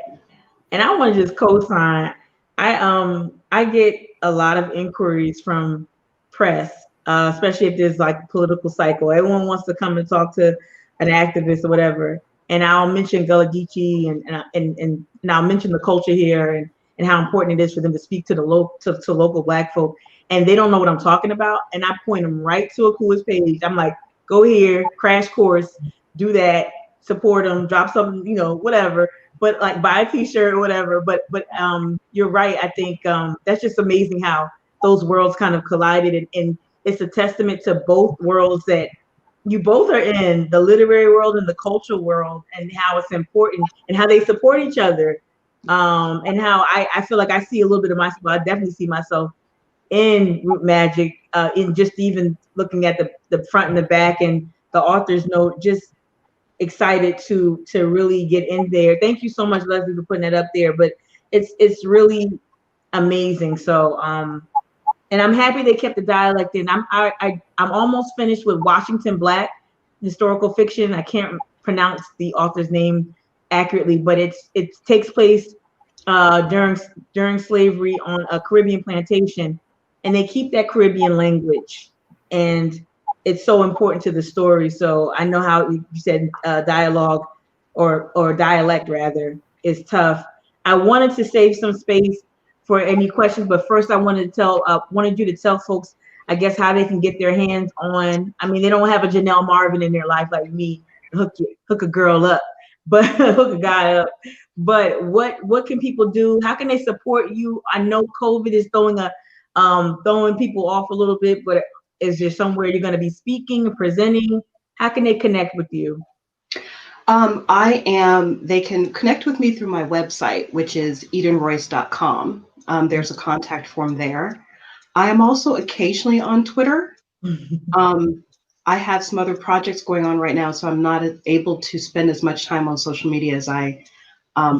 And I want to just co-sign. I get a lot of inquiries from press, especially if there's like a political cycle. Everyone wants to come and talk to an activist or whatever. And I'll mention Gullah Geechee and I'll mention the culture here and how important it is for them to speak to the local Black folk. And they don't know what I'm talking about. And I point them right to Akue's page. I'm like, go here, crash course, do that, support them, drop something, you know, whatever. But like buy a t-shirt or whatever. But you're right. I think that's just amazing how those worlds kind of collided. And it's a testament to both worlds that you both are in, the literary world and the cultural world, and how it's important and how they support each other. And how I feel like I see a little bit of myself. I definitely see myself in root magic, in just even looking at the front and the back and the author's note, just excited to really get in there. Thank you so much, Leslie, for putting that up there. But it's really amazing. So and I'm happy they kept the dialect in. I'm almost finished with Washington Black historical fiction. I can't pronounce the author's name accurately, but it takes place during slavery on a Caribbean plantation, and they keep that Caribbean language, and it's so important to the story. So I know how you said dialogue or dialect rather is tough. I wanted to save some space for any questions, but first I wanted you to tell folks, I guess, how they can get their hands on. I mean, they don't have a Janelle Marvin in their life like me, hook a girl up, but hook a guy up. But what can people do? How can they support you? I know COVID is throwing people off a little bit, but is there somewhere you're going to be speaking or presenting? How can they connect with you? They can connect with me through my website, which is edenroyce.com. There's a contact form there. I am also occasionally on Twitter. I have some other projects going on right now, so I'm not able to spend as much time on social media as I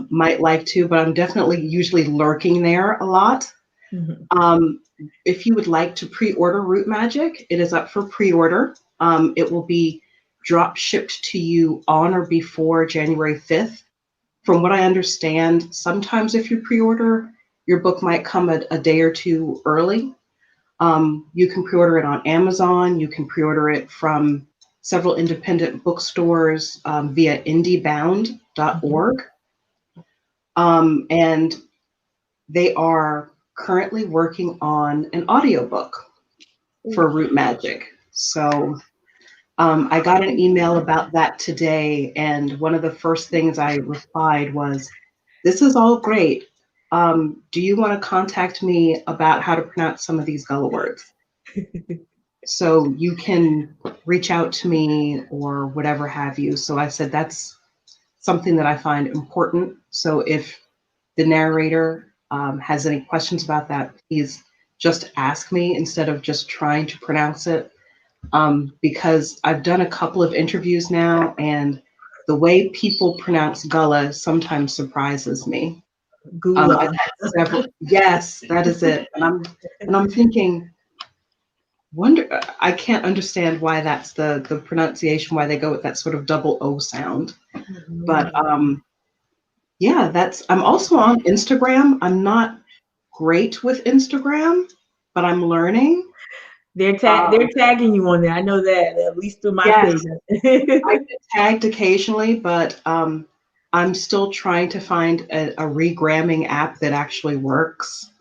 might like to, but I'm definitely usually lurking there a lot. Mm-hmm. If you would like to pre-order Root Magic, it is up for pre-order. It will be drop shipped to you on or before January 5th. From what I understand, sometimes if you pre-order, your book might come a day or two early. You can pre-order it on Amazon. You can pre-order it from several independent bookstores via indiebound.org. And they are currently working on an audiobook for Root Magic. So I got an email about that today, and one of the first things I replied was, "This is all great. Do you want to contact me about how to pronounce some of these Gullah words?" So you can reach out to me or whatever have you. So I said that's something that I find important. So if the narrator has any questions about that, please just ask me instead of just trying to pronounce it. Because I've done a couple of interviews now, and the way people pronounce Gullah sometimes surprises me. Yes, that is it. And I'm thinking, I can't understand why that's the pronunciation, why they go with that sort of double O sound. Mm-hmm. But yeah, I'm also on Instagram. I'm not great with Instagram, but I'm learning. They're tagging you on there. I know that, at least through my page. I get tagged occasionally, but I'm still trying to find a regramming app that actually works.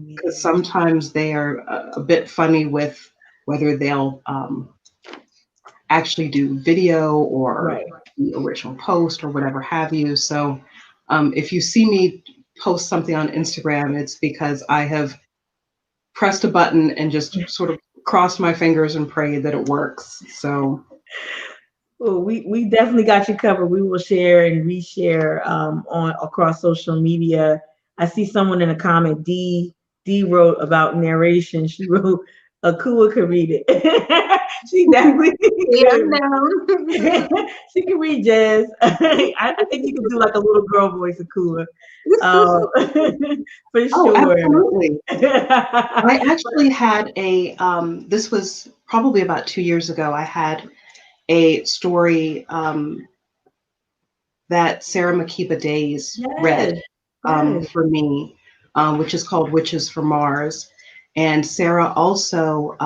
Because sometimes they are a bit funny with whether they'll actually do video or the original post or whatever have you. So if you see me post something on Instagram, it's because I have pressed a button and just sort of crossed my fingers and prayed that it works. So well, we definitely got you covered. We will share and reshare on across social media. I see someone in a comment, D wrote about narration. She wrote Akua could read it. She definitely Yeah, I'm could. down. She can read jazz. I think you could do like a little girl voice, Akua. For oh, sure. absolutely. I actually had a this was probably about 2 years ago. I had a story that Sarah Makiba Days read Yes. Yes. for me, which is called Witches from Mars. And Sarah also,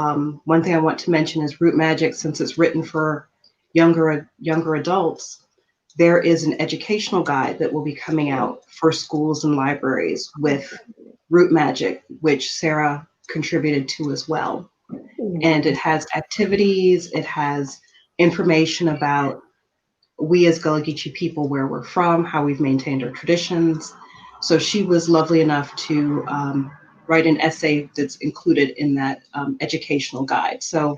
one thing I want to mention is Root Magic, since it's written for younger adults, there is an educational guide that will be coming out for schools and libraries with Root Magic, which Sarah contributed to as well. And it has activities, it has information about we as Gullah Geechee people, where we're from, how we've maintained our traditions. So she was lovely enough to write an essay that's included in that educational guide. So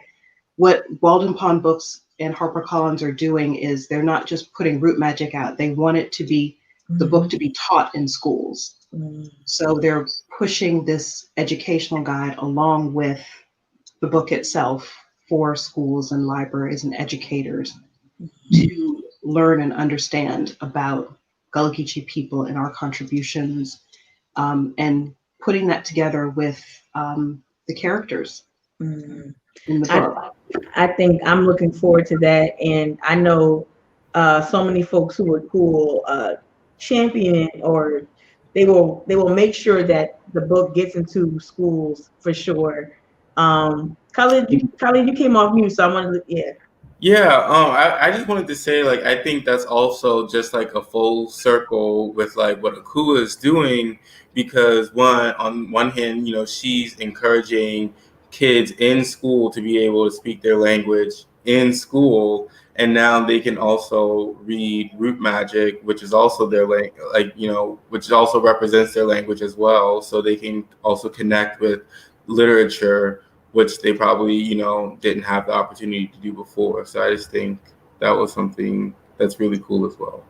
what Walden Pond Books and HarperCollins are doing is they're not just putting Root Magic out, they want it to be the book to be taught in schools. So they're pushing this educational guide along with the book itself for schools and libraries and educators to learn and understand about Gullah Geechee people and our contributions, and putting that together with the characters in the book. I think I'm looking forward to that, and I know so many folks who will champion or they will make sure that the book gets into schools for sure. Khalid, you came off mute, so I wanted to, yeah. Yeah, I just wanted to say, like, I think that's also just like a full circle with like what Akua is doing, because on one hand, she's encouraging kids in school to be able to speak their language in school, and now they can also read Root Magic, which is also their which also represents their language as well, so they can also connect with literature, which they probably, didn't have the opportunity to do before. So I just think that was something that's really cool as well.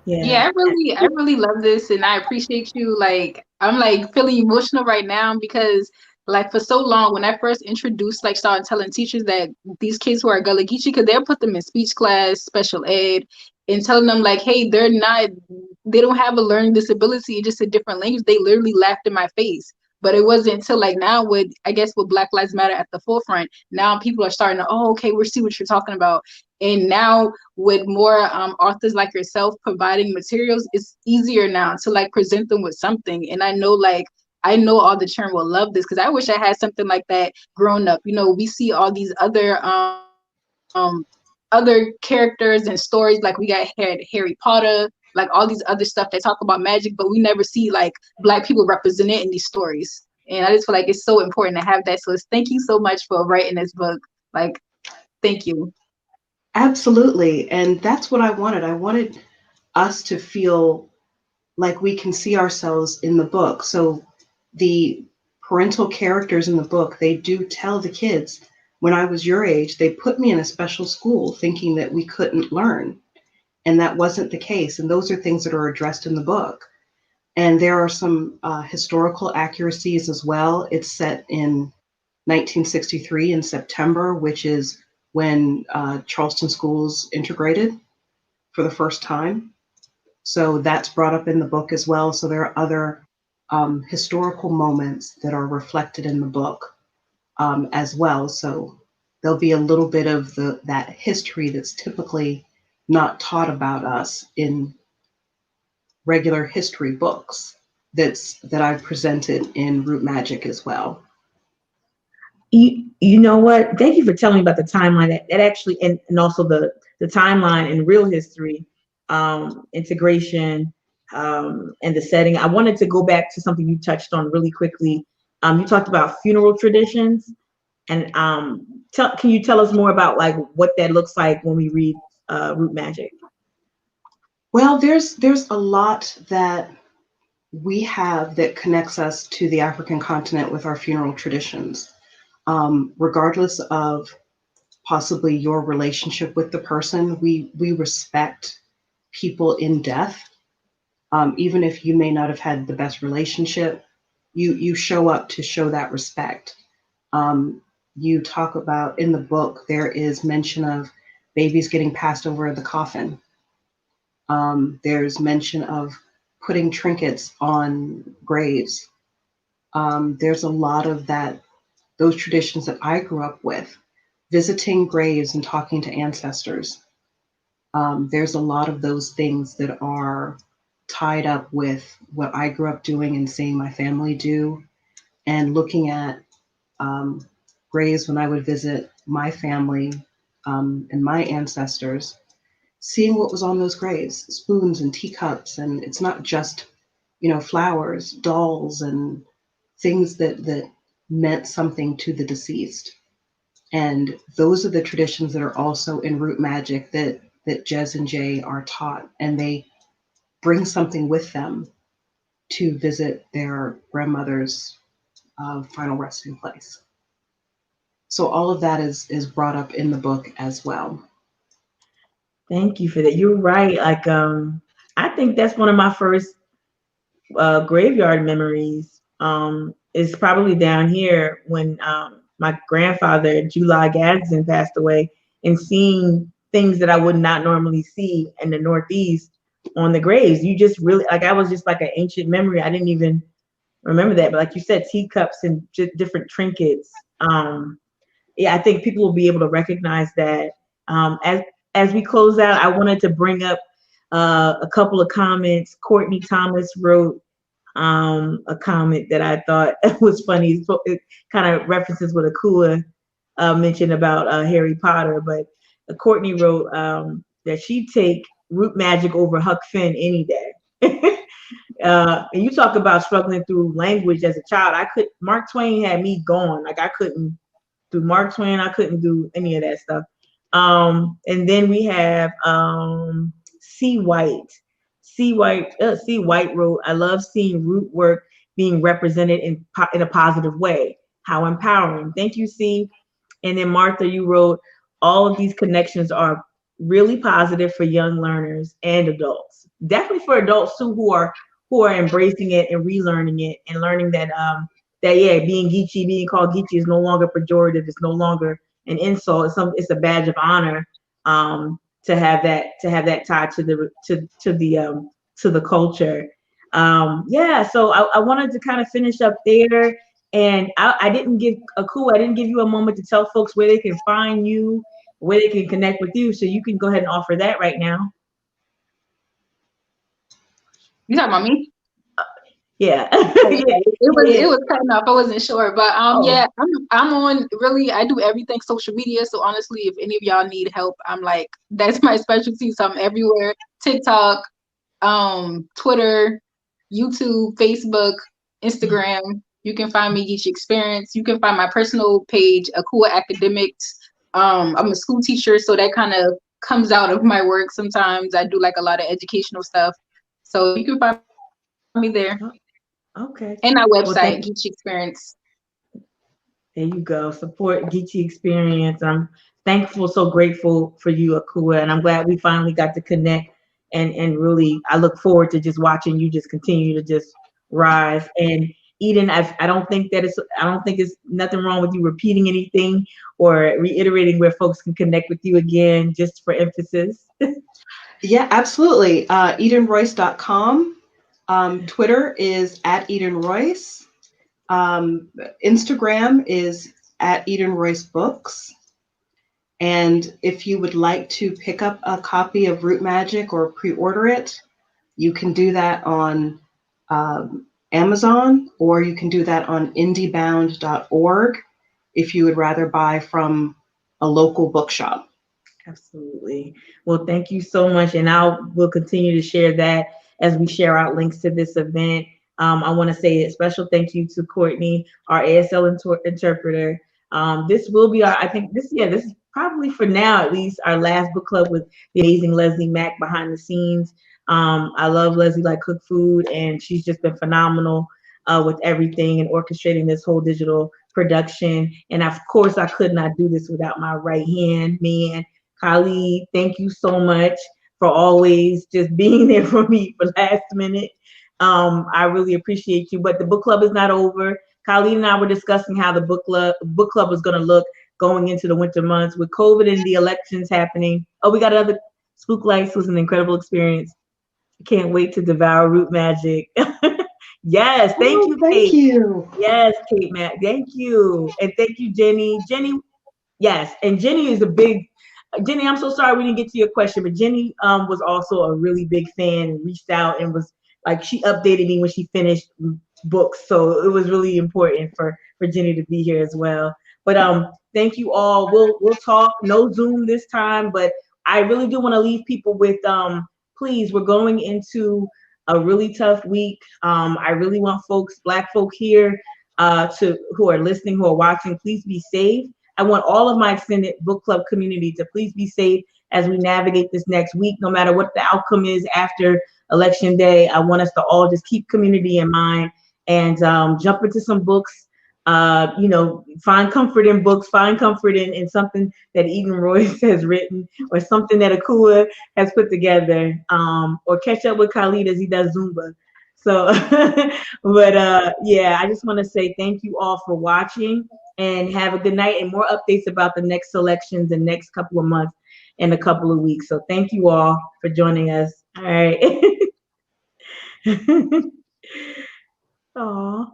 Yeah, I really love this, and I appreciate you. Like, I'm like feeling emotional right now because like for so long when I first introduced, like started telling teachers that these kids who are Gullah Geechee, because they'll put them in speech class, special ed, and telling them like, hey, they don't have a learning disability, it's just a different language. They literally laughed in my face. But it wasn't until like now with Black Lives Matter at the forefront, now people are starting to, oh, okay, we see what you're talking about. And now with more authors like yourself providing materials, it's easier now to like present them with something. And I know all the children will love this, because I wish I had something like that growing up. We see all these other characters and stories, like we got Harry Potter, like all these other stuff that talk about magic, but we never see like Black people represented in these stories. And I just feel like it's so important to have that. So thank you so much for writing this book. Like, thank you. Absolutely. And that's what I wanted. I wanted us to feel like we can see ourselves in the book. So the parental characters in the book, they do tell the kids, when I was your age, they put me in a special school thinking that we couldn't learn. And that wasn't the case. And those are things that are addressed in the book. And there are some historical accuracies as well. It's set in 1963 in September, which is when Charleston schools integrated for the first time. So that's brought up in the book as well. So there are other historical moments that are reflected in the book as well. So there'll be a little bit of that history that's typically not taught about us in regular history books that I've presented in Root Magic as well. You know what? Thank you for telling me about the timeline. That actually, and also the timeline in real history, integration, and the setting. I wanted to go back to something you touched on really quickly. You talked about funeral traditions, and can you tell us more about like what that looks like when we read Root Magic? Well, there's a lot that we have that connects us to the African continent with our funeral traditions. Regardless of possibly your relationship with the person, we respect people in death. Even if you may not have had the best relationship, you show up to show that respect. You talk about in the book, there is mention of babies getting passed over the coffin. There's mention of putting trinkets on graves. There's a lot of those traditions that I grew up with, visiting graves and talking to ancestors. There's a lot of those things that are tied up with what I grew up doing and seeing my family do, and looking at graves when I would visit my family and my ancestors, seeing what was on those graves, spoons and teacups, and it's not just, flowers, dolls, and things that meant something to the deceased. And those are the traditions that are also in root magic that Jez and Jay are taught, and they bring something with them to visit their grandmother's final resting place. So all of that is brought up in the book as well. Thank you for that. You're right. Like, I think that's one of my first graveyard memories. Is probably down here when my grandfather, July Gadsden, passed away, and seeing things that I would not normally see in the Northeast on the graves. You just really, like, I was just like an ancient memory. I didn't even remember that. But like you said, teacups and different trinkets. Yeah, I think people will be able to recognize that. As we close out, I wanted to bring up a couple of comments. Courtney Thomas wrote a comment that I thought was funny. It kind of references what Akue mentioned about Harry Potter, but Courtney wrote that she'd take root magic over Huck Finn any day. And you talk about struggling through language as a child. Mark Twain had me gone. Like, I couldn't do Mark Twain. I couldn't do any of that stuff. And then we have C. White. C. White wrote, I love seeing root work being represented in a positive way. How empowering. Thank you, C. And then Martha, you wrote, all of these connections are really positive for young learners and adults. Definitely for adults too, who are embracing it and relearning it and learning that being called Geechee is no longer pejorative. It's no longer an insult. It's a badge of honor to have that tied to the culture. So I wanted to kind of finish up there, and I didn't give you a moment to tell folks where they can find you, where they can connect with you. So you can go ahead and offer that right now. You talking about me? Yeah. It was cutting off. I wasn't sure, but yeah, I'm on. Really, I do everything social media. So honestly, if any of y'all need help, I'm like, that's my specialty. So I'm everywhere: TikTok, Twitter, YouTube, Facebook, Instagram. You can find me Geechee Experience. You can find my personal page, Akue Academics. I'm a school teacher, so that kind of comes out of my work. Sometimes I do like a lot of educational stuff, so you can find me there. Okay. And our website, Geechee Experience. There you go. Support Geechee Experience. I'm thankful, so grateful for you, Akue, and I'm glad we finally got to connect. And really, I look forward to just watching you just continue to just rise. And Eden, I don't think it's nothing wrong with you repeating anything or reiterating where folks can connect with you again, just for emphasis. Yeah, absolutely. EdenRoyce.com. Twitter is at Eden Royce. Instagram is at Eden Royce Books. And if you would like to pick up a copy of Root Magic or pre-order it, you can do that on Amazon, or you can do that on indiebound.org if you would rather buy from a local bookshop. Absolutely. Well, thank you so much. And we'll continue to share that as we share out links to this event. I want to say a special thank you to Courtney, our ASL interpreter. This will be our, I think this is probably for now at least our last book club with the amazing Leslie Mack behind the scenes. I love Leslie like cook food, and she's just been phenomenal with everything and orchestrating this whole digital production. And of course, I could not do this without my right hand man, Khalid. Thank you so much for always just being there for me for last minute. I really appreciate you. But the book club is not over. Khalid and I were discussing how the book club was going to look going into the winter months with COVID and the elections happening. Oh, we got another Spook Lights was an incredible experience. Can't wait to devour root magic. Yes, thank you, Thank Kate. you. Yes, Kate, Matt. Thank you, and thank you, Jenny. Jenny, yes, and Jenny is a big. Jenny, I'm so sorry we didn't get to your question, but Jenny was also a really big fan and reached out and was like she updated me when she finished books, so it was really important for Jenny to be here as well. But thank you all. We'll talk. No Zoom this time, but I really do want to leave people with please, we're going into a really tough week. I really want folks, Black folk here, to who are listening, who are watching, please be safe. I want all of my extended book club community to please be safe as we navigate this next week, no matter what the outcome is after Election Day. I want us to all just keep community in mind and jump into some books. Find comfort in books, find comfort in something that Eden Royce has written or something that Akua has put together, or catch up with Khalid as he does Zumba. So, but yeah, I just want to say thank you all for watching and have a good night, and more updates about the next selections and next couple of months in a couple of weeks. So thank you all for joining us. All right. Aw.